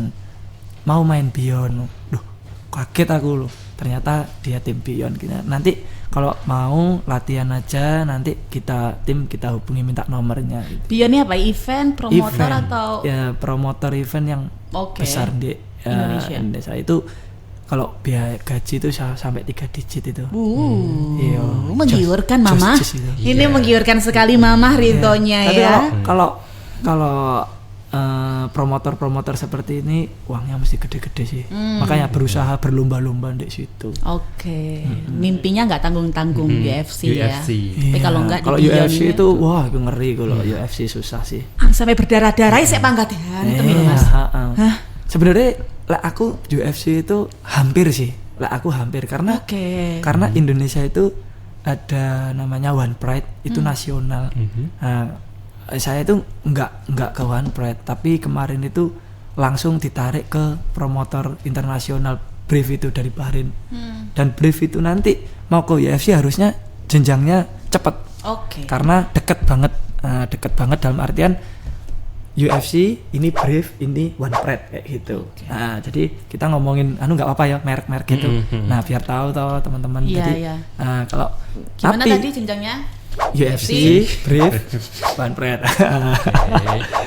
mau main Beyond. Duh kaget aku loh, ternyata dia tim Beyond. Nanti kalau mau latihan aja, nanti kita hubungi minta nomornya gitu. Beyond ini apa, event promotor atau ya promotor event yang besar di Indonesia itu. Kalau biaya gaji itu sampai 3 digit itu. Iya. Menggiurkan Mama. Ini menggiurkan sekali Mama Rintonya ya. Kalau promotor seperti ini uangnya mesti gede-gede sih. Makanya berusaha berlomba-lomba di situ. Oke. Mimpinya nggak tanggung-tanggung UFC ya. Tapi Iya. kalau nggak kalau UFC itu wah ngeri kalau UFC susah sih. Sampai berdarah-darah saya pangkat itu Mas. Sebenarnya aku UFC itu hampir karena Indonesia itu ada namanya One Pride itu nasional. Nah, saya itu nggak ke One Pride, tapi kemarin itu langsung ditarik ke promotor internasional Brave itu dari Bahrain. Dan Brave itu nanti mau ke UFC harusnya jenjangnya cepat. Karena deket banget dalam artian UFC ini Brave ini One Pride kayak gitu. Nah, jadi kita ngomongin nggak apa-apa ya merek-merek gitu. Nah, biar tahu teman-teman. Jadi kalau gimana tadi jenjangnya? UFC, Brave, One Pride.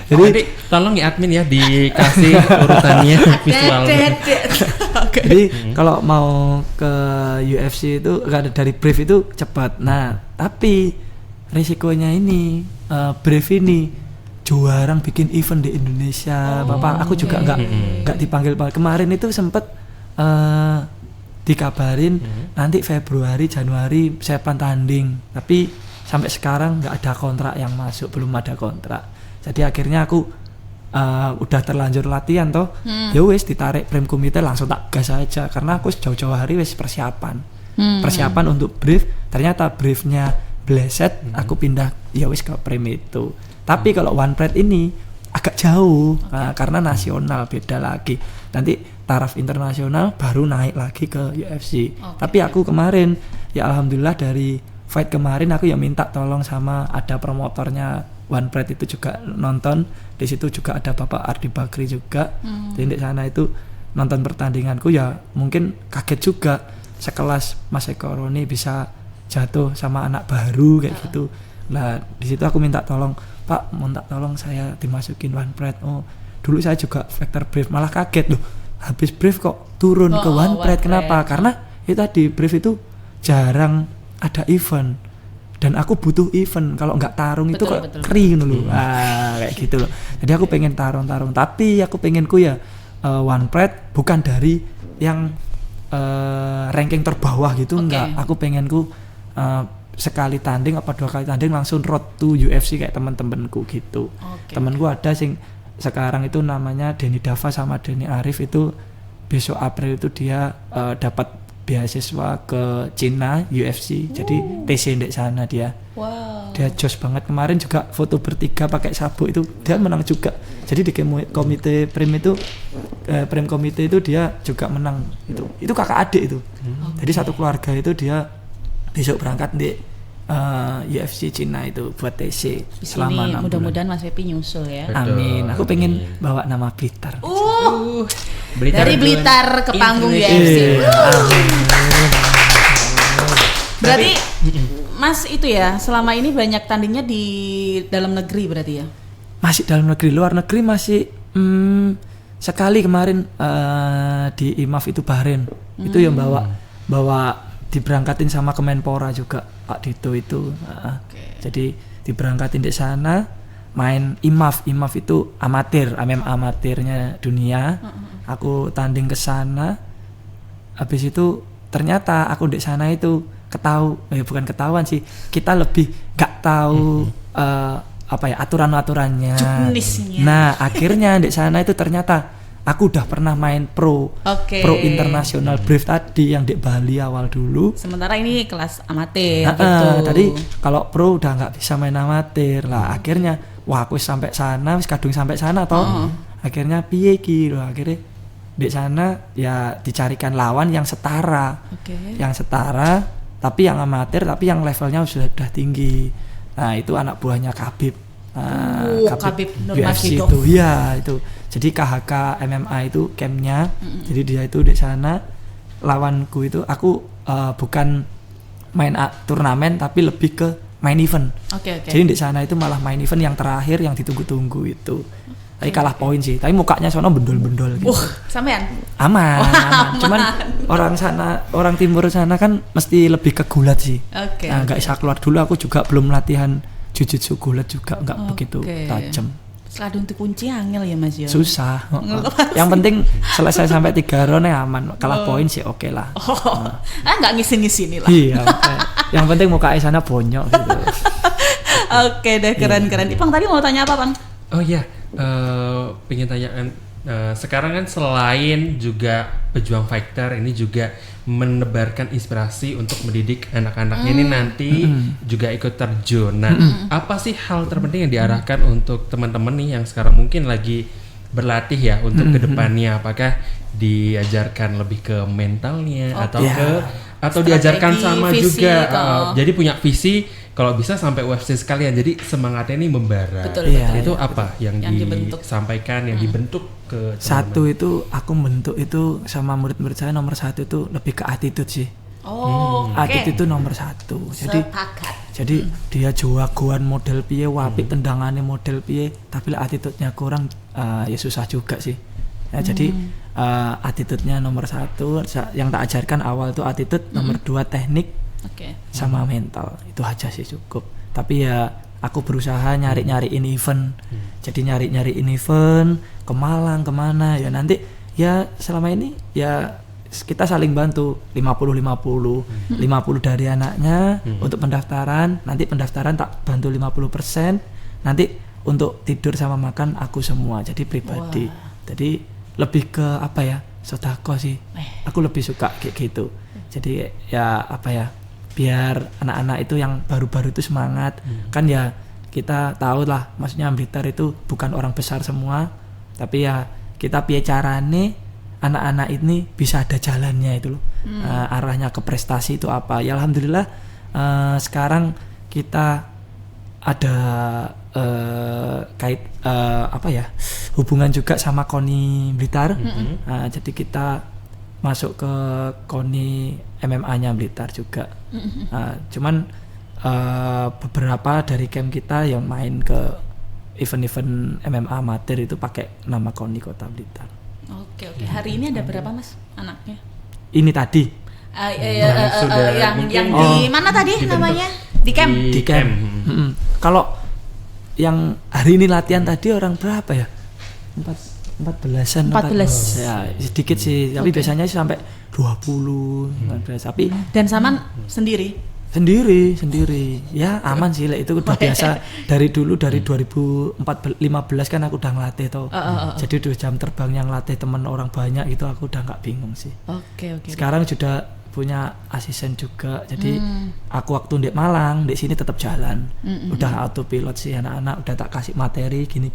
Jadi tolong ya admin ya dikasih urutannya visualnya. Jadi kalau mau ke UFC itu dari Brave itu cepat. Nah, tapi risikonya ini Brave ini jarang bikin event di Indonesia. Bapak aku juga nggak dipanggil. Kemarin itu sempet dikabarin nanti Februari Januari saya tanding, tapi sampai sekarang nggak ada kontrak yang masuk, belum ada kontrak. Jadi akhirnya aku udah terlanjur latihan toh, ya wes ditarik Prem Komite langsung tak gas aja karena aku jauh-jauh hari wes persiapan untuk brief. Ternyata briefnya bleset, aku pindah ya wes ke Prem itu. Tapi kalau One Pride ini agak jauh karena nasional beda lagi. Nanti taraf internasional baru naik lagi ke UFC. Tapi aku kemarin ya alhamdulillah dari fight kemarin aku ya minta tolong sama ada promotornya One Pride itu juga nonton. Di situ juga ada Bapak Ardi Bakri juga. Jadi di sana itu nonton pertandinganku ya mungkin kaget juga sekelas Mas Eko Roni bisa jatuh sama anak baru kayak gitu. Nah di situ aku minta tolong, Pak minta tolong saya dimasukin One Pride. Oh dulu saya juga fighter Brave, malah kaget loh habis Brave kok turun ke One Pride. Kenapa? Karena itu tadi Brave itu jarang ada event dan aku butuh event. Kalau nggak tarung itu kok kering dulu. Kayak gitu loh. Jadi aku pengen tarung, tapi aku pengenku ya One Pride bukan dari yang ranking terbawah gitu. Enggak, aku pengenku sekali tanding apa 2 kali tanding langsung road to UFC kayak teman-temanku gitu. Temanku ada sing sekarang itu namanya Denny Dava sama Denny Arif, itu besok April itu dia dapat beasiswa ke Cina UFC, jadi TC di sana dia. Dia jos banget. Kemarin juga foto bertiga pakai sabuk itu dia menang juga. Jadi di komite Prem itu Prem komite itu dia juga menang itu kakak adik itu. Jadi satu keluarga itu dia besok berangkat di UFC Cina itu buat TC selama 6 bulan. Mudah-mudahan Mas Pepi nyusul ya. Amin. Aku pengen bawa nama Blitar. Dari Blitar ke panggung UFC. Berarti Mas itu ya selama ini banyak tandingnya di dalam negeri berarti ya? Masih dalam negeri, luar negeri masih sekali kemarin di IMAF itu Bahrain. Itu yang bawa diberangkatin sama Kemenpora juga Pak Dito itu. Jadi diberangkatin di sana main IMAF itu MMA amatirnya dunia. Aku tanding ke sana. Habis itu ternyata aku di sana itu bukan ketahuan sih, kita lebih gak tahu aturan-aturannya. Juknisnya. Nah akhirnya di sana itu ternyata aku udah pernah main pro internasional brief tadi yang di Bali awal dulu. Sementara ini kelas amatir. Tadi kalau pro udah nggak bisa main amatir lah. Akhirnya aku sampai sana, kadung sampai sana toh. Akhirnya piye ki loh, akhirnya di sana ya dicarikan lawan yang setara. Yang setara tapi yang amatir, tapi yang levelnya sudah tinggi. Nah itu anak buahnya Khabib. Khabib UFC itu ya itu. Jadi KHK MMA itu campnya. Jadi dia itu di sana, lawanku itu aku bukan main turnamen tapi lebih ke main event. Jadi di sana itu malah main event yang terakhir yang ditunggu-tunggu itu. Tapi kalah poin sih. Tapi mukanya sono bendol-bendol gitu. Sampean? Aman. Cuman orang timur sana kan mesti lebih ke gulat sih. Nah, nggak bisa keluar dulu. Aku juga belum latihan jujitsu gulat juga, nggak begitu tajam. Kadung kunci angel ya Mas ya. Susah. Yang penting selesai sampai 3 round aman. Kalah poin sih oke lah. Nggak ngisi-ngisi lah. Iya. Yang penting mukanya sana bonyok gitu. Oke deh, keren. Ipang tadi mau tanya apa, Bang? Oh iya, pengen tanyakan. Sekarang kan selain juga pejuang fighter, ini juga menebarkan inspirasi untuk mendidik anak-anaknya ini nanti juga ikut terjun. Nah, apa sih hal terpenting yang diarahkan untuk teman-teman nih yang sekarang mungkin lagi berlatih ya untuk kedepannya? Apakah diajarkan lebih ke mentalnya atau diajarkan sama visi, juga jadi punya visi kalau bisa sampai UFC sekalian, jadi semangatnya ini membara. Betul. Itu apa yang disampaikan, yang dibentuk ke teman-teman? Satu itu aku bentuk itu sama murid-murid saya, nomor 1 itu lebih ke attitude sih. Attitude itu nomor 1. Jadi dia jagoan model piye, wapi tendangannya model piye, tapi lah attitude-nya kurang, ya susah juga sih. Ya, jadi attitude-nya nomor 1 yang tak ajarkan awal itu attitude, nomor 2 teknik, sama mental. Itu aja sih cukup. Tapi ya aku berusaha nyari-nyariin event. Jadi nyari-nyariin event ke Malang, kemana ya nanti ya selama ini ya kita saling bantu 50-50 dari anaknya untuk pendaftaran. Nanti pendaftaran tak bantu 50%. Nanti untuk tidur sama makan aku semua. Jadi pribadi. Jadi lebih ke apa ya, sedekah sih. Aku lebih suka kayak gitu. Jadi ya apa ya, biar anak-anak itu yang baru-baru itu semangat. Kan ya kita tahu lah, maksudnya Blitar itu bukan orang besar semua, tapi ya kita piye carane anak-anak ini bisa ada jalannya itu loh. Arahnya ke prestasi itu apa ya, alhamdulillah sekarang kita ada hubungan juga sama KONI Blitar. Jadi kita masuk ke KONI MMA-nya Blitar juga. Cuman beberapa dari camp kita yang main ke event-event MMA amatir itu pakai nama KONI Kota Blitar. Oke. Hari ini ada berapa Mas anaknya? Ini tadi. Yang di mana tadi namanya? Di camp. Di camp. Kalau yang hari ini latihan tadi orang berapa ya? 14 ya sedikit sih, tapi biasanya sih sampai 20 14. Tapi dan Saman sendiri ya aman sih, itu udah biasa dari dulu, dari 2015 kan aku udah ngelatih toh. Jadi udah jam terbang yang ngelatih teman orang banyak gitu, aku udah nggak bingung sih. Sekarang sudah punya asisten juga, jadi aku waktu di Malang di sini tetap jalan. Udah autopilot sih, anak-anak udah tak kasih materi gini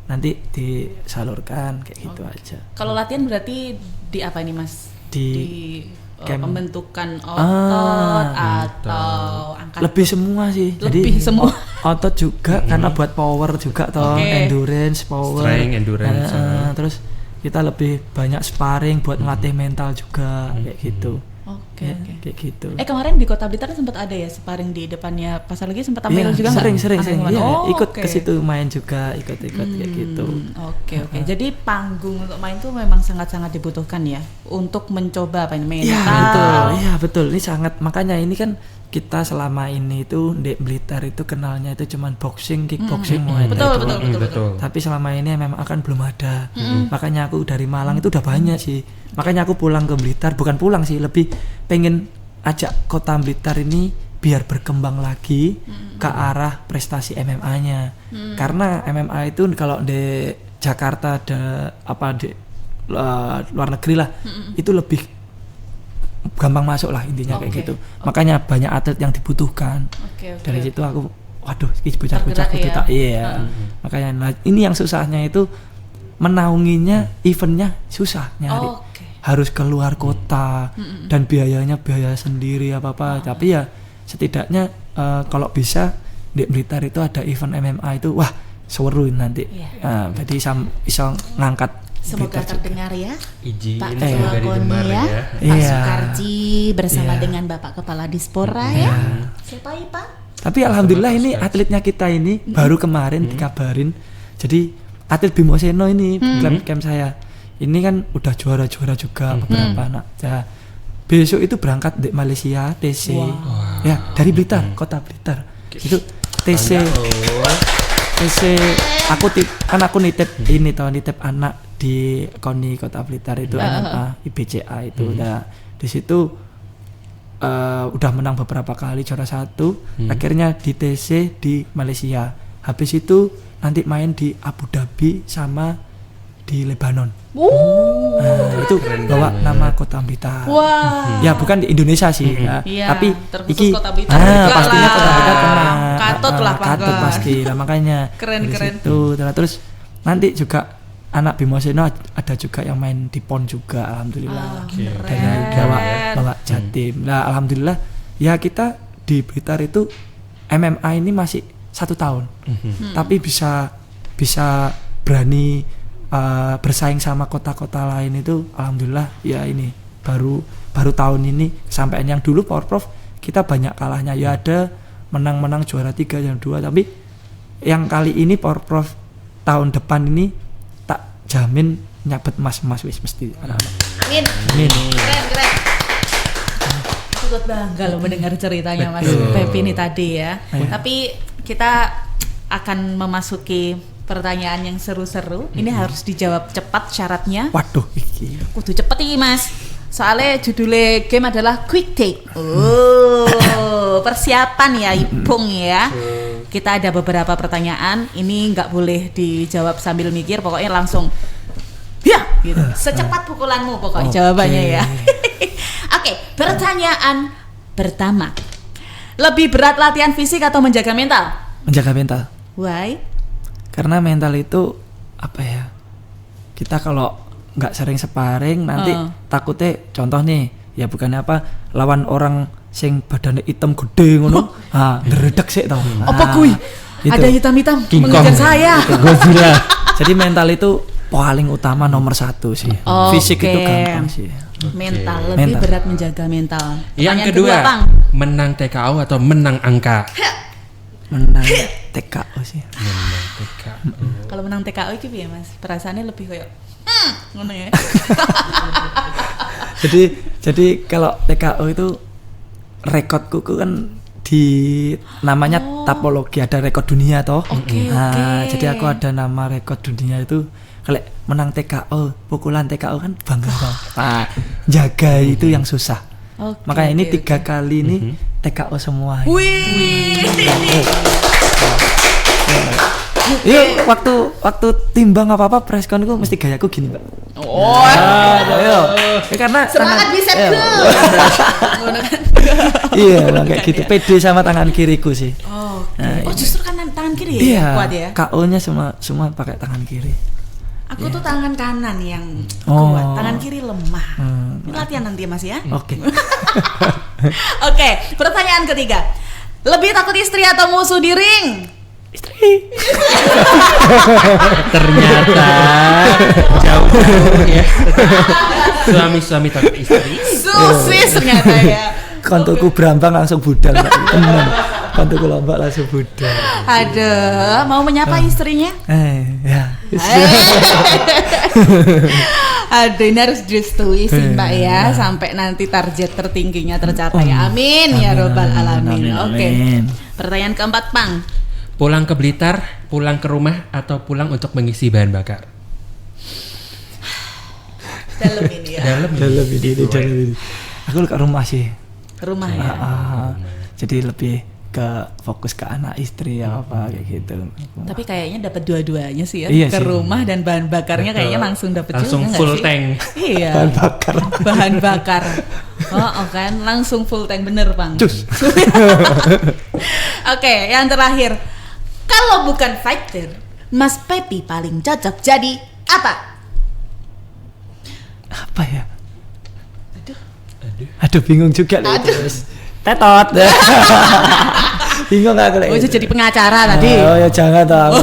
nanti disalurkan kayak gitu aja. Kalau latihan berarti di apa ini Mas? Di pembentukan otot atau angkat? Lebih semua sih. Semua. Otot juga karena buat power juga toh, endurance, power, strength, endurance. Terus kita lebih banyak sparring buat ngelatih mental juga kayak gitu. Kayak gitu. Kemarin di Kota Blitar sempat ada ya sparring di depannya Pasar Legi, sempat tampil juga nggak? Sering. Ikut ke situ main juga, ikut kayak gitu. Jadi panggung untuk main tuh memang sangat-sangat dibutuhkan ya untuk mencoba mental. Iya betul. Ini sangat, makanya ini kan kita selama ini itu di Blitar itu kenalnya itu cuman boxing, kickboxing, Muay Thai. Betul. Tapi selama ini memang akan belum ada. Makanya aku dari Malang itu udah banyak sih. Makanya aku pulang ke Blitar, bukan pulang sih, lebih pengen ajak Kota Blitar ini biar berkembang lagi ke arah prestasi MMA-nya. Karena MMA itu kalau di Jakarta ada apa di luar negeri lah, itu lebih gampang masuk lah intinya kayak gitu. Makanya banyak atlet yang dibutuhkan. Dari situ aku waduh, bocah-bocah kudu tak iya. Makanya nah, ini yang susahnya itu menaunginya, eventnya susah nyari. Harus keluar kota dan biayanya biaya sendiri apa-apa. Tapi ya setidaknya kalau bisa di Blitar itu ada event MMA itu wah seru nanti. Jadi bisa ngangkat semoga Blitar terdengar juga. Ya Izin Pak Ketua KONI ya, Pak Sukarji bersama dengan Bapak Kepala Dispora ya. Siapa ya Pak? Tapi alhamdulillah ini atletnya kita ini baru kemarin dikabarin. Jadi atlet Bimo Seno ini camp saya ini kan udah juara-juara juga beberapa anak. Ya, besok itu berangkat di Malaysia TC. Ya dari Blitar, Kota Blitar. Itu TC. Aku nitip ini nitip anak di KONI Kota Blitar itu MMA IBCA itu. Nah di situ udah menang beberapa kali juara 1. Akhirnya di TC di Malaysia. Habis itu nanti main di Abu Dhabi sama di Lebanon. Itu bawa nama Kota Blitar. Ya bukan di Indonesia sih, tapi iki pastinya Kota Blitar kena. Katut pasti. Lah makanya keren. Itu terus nanti juga anak Bimo Seno ada juga yang main di PON juga, alhamdulillah. Dan bawa Jatim. Nah alhamdulillah ya kita di Blitar itu MMA ini masih 1 tahun, tapi bisa berani bersaing sama kota-kota lain itu alhamdulillah ya ini baru tahun ini sampai yang dulu Power Prof kita banyak kalahnya ya ada menang juara 3 yang 2 tapi yang kali ini Power Prof tahun depan ini tak jamin nyabet emas wis mesti anak-anak. Amin. Keren. Ikut bangga loh mendengar ceritanya Mas Pepi ini tadi ya. Tapi kita akan memasuki pertanyaan yang seru-seru. Ini harus dijawab cepat syaratnya. Waduh, iki. Kudu cepet iki, Mas. Soalnya judulnya game adalah quick take. Persiapan ya, Ipung ya. Kita ada beberapa pertanyaan. Ini nggak boleh dijawab sambil mikir. Pokoknya langsung, ya, gitu. Secepat pukulanmu pokoknya jawabannya ya. Oke, pertanyaan pertama. Lebih berat latihan fisik atau menjaga mental? Menjaga mental. Why? Karena mental itu apa ya? Kita kalau nggak sering sparring nanti takutnya contoh nih ya bukannya apa lawan orang sing badannya hitam gede ngono, deredek sih tau. Apa kuy? Gitu. Ada hitam-hitam mengejar saya. Godzilla. Jadi mental itu paling utama nomor 1 sih. Fisik itu gampang sih. Mental lebih berat menjaga mental. Yang kedua, menang TKO atau menang angka? Menang TKO sih. Menang TKO. Kalau menang TKO itu ya Mas, perasaannya lebih kayak ngono ya. jadi kalau TKO itu rekodku kan di namanya tapologi, ada rekod dunia toh. Jadi aku ada nama rekod dunia itu kalau menang TKO, pukulan TKO kan bangga toh. Jaga itu yang susah. Makanya ini 3 kali ini TKO semua. Wih. Iya, waktu timbang apa preskon itu mesti gayaku gini, Mbak. Karena semangat bisepku. Iya, kayak gitu. Pede sama tangan kiriku sih. Justru kan tangan kiri ya? Iya, kuat ya. KO-nya semua pakai tangan kiri. Aku tuh tangan kanan yang kuat, tangan kiri lemah. Ini latihan nanti Mas ya. Oke. Oke, pertanyaan ketiga. Lebih takut istri atau musuh di ring? Istri. Ternyata jauh ya. Suami takut istri. Susis ternyata ya. Kontoku berambang langsung budal, teman. Kontoku lombak langsung budal. Aduh, mau menyapa istrinya? Ya. Aduh, ini harus direstui sih Mbak ya, sampai nanti target tertingginya tercapai. Amin ya robbal alamin. Oke. Pertanyaan keempat, Pang. Pulang ke Blitar, pulang ke rumah atau pulang untuk mengisi bahan bakar? Dalam ini ya. Dalam ini. Aku ke rumah sih. Rumah ya. Jadi lebih ke fokus ke anak istri apa kayak gitu. Tapi kayaknya dapat dua-duanya sih ya. Iya ke sih. rumah dan bahan bakarnya kayaknya langsung dapat juga langsung nggak full sih? tank. Iya. Bahan bakar. Bahan bakar. Kan langsung full tank bener Bang. Cus. Oke, yang terakhir. Kalau bukan fighter, Mas Pepi paling cocok jadi apa? Apa ya? Aduh bingung juga loh itu. Tetot. Bingung aku lagi. Oh, jadi pengacara tadi. Oh ya jangan tahu.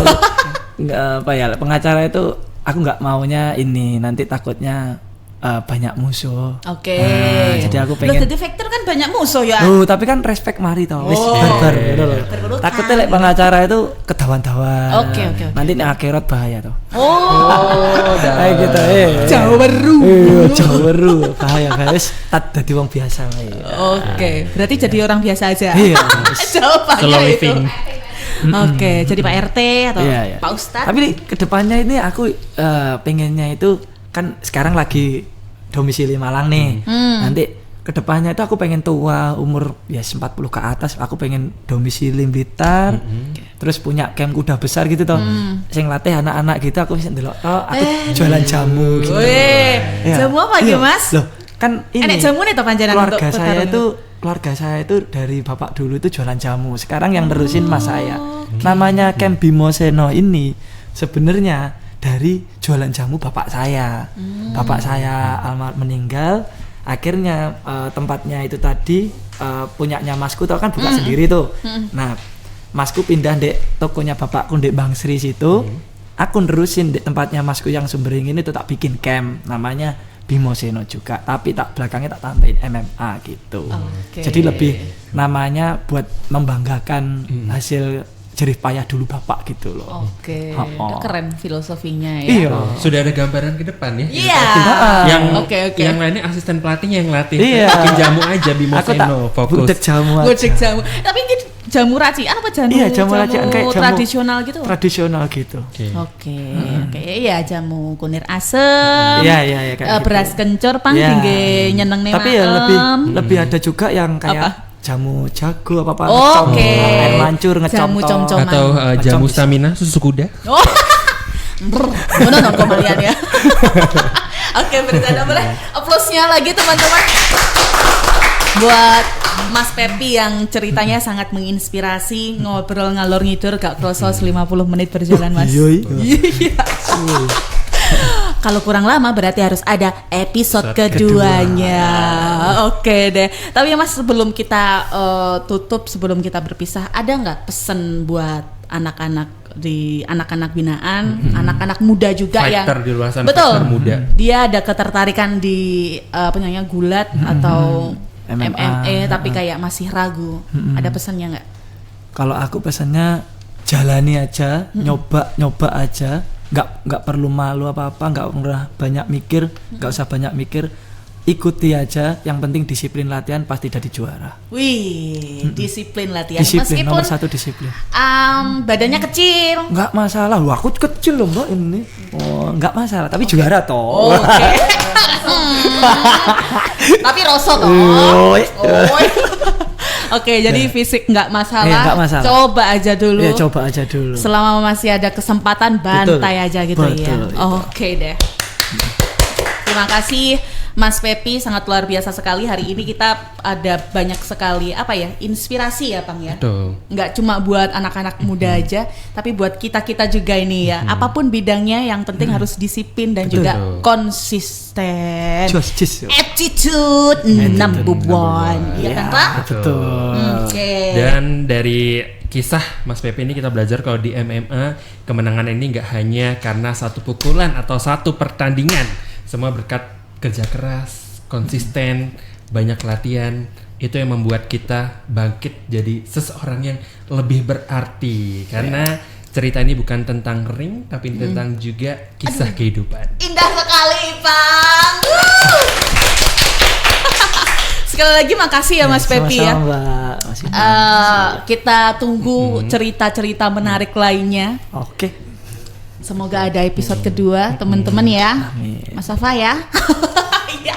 Enggak apa ya, pengacara itu aku nggak maunya ini, nanti takutnya banyak musuh. Oke. Jadi aku Loh, pengen. jadi fighter kan banyak musuh ya. Tapi kan respect mari toh. Wis Oh, barbar gitu loh. berurutan. Takutnya lek pengacara itu kedawan-dawan. Oke. Nanti nek akhirat bahaya toh. Oh, Kayak gitu. Jauh beru. Iya, jauh beru. Bahaya guys. Tak dadi wong biasa wae. Oke, berarti jadi orang biasa aja. Iya. Jawabannya Slow itu. living. Oke, jadi Pak RT atau Iya. Pak Ustadz? Tapi kedepannya ini aku pengennya itu kan sekarang lagi domisili Malang nih. Nanti kedepannya itu aku pengen tua umur ya 40 ke atas. Aku pengen domisili Blitar. Terus punya camp kuda besar gitu toh. Sing latih anak-anak gitu aku bisa ndelok aku jualan jamu gitu. Wih, Iya. jamu apa Iya. gitu Mas? Loh, kan ini Enek jamu nih toh panjenengan keluarga untuk saya pertarungan? itu dari bapak dulu itu jualan jamu. Sekarang yang nerusin mas saya. Namanya Camp Bimo Seno ini sebenarnya dari jualan jamu bapak saya. Bapak saya almarhum meninggal. Akhirnya tempatnya itu tadi punyanya masku tau kan buka sendiri tuh. Nah, masku pindah dek tokonya bapakku dek Bang Sri situ. Aku nerusin dek tempatnya masku yang Sumbering ini tuh tak bikin camp namanya Bimo Seno juga, tapi tak belakangnya tak tambahin MMA gitu. Oke. Jadi lebih namanya buat membanggakan hasil jerih payah dulu bapak gitu loh. Oke, Oh. keren filosofinya ya. Iya. Sudah ada gambaran ke depan ya. Iya. Yang Oke. yang lainnya asisten pelatihnya yang latih. Iya. Bikin jamu aja Bimo Aku tak Seno fokus. budek jamu aja. Gojek jamu. Tapi ini jamu racian apa jamu? Iya, jamu racian kayak jamu tradisional gitu. Tradisional gitu. Oke. Oke, iya jamu kunir asem. Iya, kayak gitu. Beras kencur pang Iya. tinggi nyeneng nih. Tapi ya lebih ada juga yang kayak Apa? jamu jago apa Oke. air mancur ngecom Jamu toh. com-coman. Atau jamu Macam- stamina susu kuda. Oh. Bener dong kembalian ya. Oke, bercanda boleh. Aplausnya lagi teman-teman. Buat Mas Pepi yang ceritanya sangat menginspirasi, ngobrol ngalor ngidul gak kroso 50 menit berjalan Mas. Iya. Iya. Kalau kurang lama berarti harus ada episode keduanya. Oke deh. Tapi Mas sebelum kita tutup, sebelum kita berpisah, ada nggak pesan buat anak-anak binaan, anak-anak muda juga Fighter yang di luar sana, betul, fighter muda. dia ada ketertarikan di penyanyi gulat atau MMA, tapi kayak masih ragu. Ada pesannya nggak? Kalau aku pesannya jalani aja, nyoba aja, nggak perlu malu apa-apa, nggak pernah banyak mikir, nggak usah banyak mikir, ikuti aja, yang penting disiplin latihan pasti jadi juara. Wih, disiplin latihan. Disiplin Meskipun nomor 1 disiplin. badannya kecil. Nggak masalah, loh aku kecil loh mbak ini. Oh nggak masalah, tapi juara toh. Oke. Tapi rosot toh. Oh. Oke, jadi fisik nggak masalah. Iya, nggak masalah. Coba aja dulu. Ya coba aja dulu. Selama masih ada kesempatan bantai aja gitu Betul, ya. itu. Oke deh. Terima kasih Mas Pepi, sangat luar biasa sekali. Hari ini kita ada banyak sekali inspirasi ya Bang ya. Betul. Nggak cuma buat anak-anak muda aja, tapi buat kita-kita juga ini ya. Apapun bidangnya, yang penting harus disiplin dan juga konsisten. Justice. Attitude number one, ya kan Pak? Betul. Oke. Dan dari kisah Mas Pepi ini kita belajar kalau di MMA kemenangan ini nggak hanya karena satu pukulan atau satu pertandingan, semua berkat kerja keras, konsisten, banyak latihan, itu yang membuat kita bangkit jadi seseorang yang lebih berarti. Karena cerita ini bukan tentang ring, tapi tentang juga kisah kehidupan. Indah sekali Bang. Sekali lagi makasih ya Mas Pepi ya. Sama-sama, Mbak. Kita tunggu cerita-cerita menarik lainnya. Oke. Semoga ada episode kedua teman-teman ya. Amin. Mas Safa ya. ya.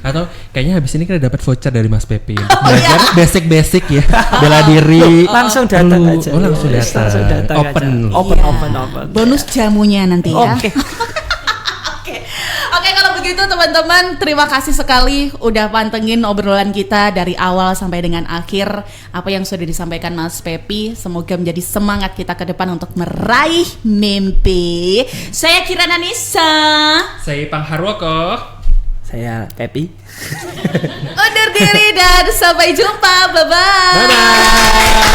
Atau kayaknya habis ini kita dapat voucher dari Mas Pepi belajar basic ya, bela diri. Langsung datang aja. Oh, langsung datang. Open. Bonus jamunya nanti ya. Oke. Oke, kalau begitu teman-teman, terima kasih sekali udah pantengin obrolan kita dari awal sampai dengan akhir. Apa yang sudah disampaikan Mas Pepi, semoga menjadi semangat kita ke depan untuk meraih mimpi. Saya Kirana Nisa. Saya Pang Harwoko. Saya Pepi. Undur diri dan sampai jumpa. Bye-bye. Bye-bye.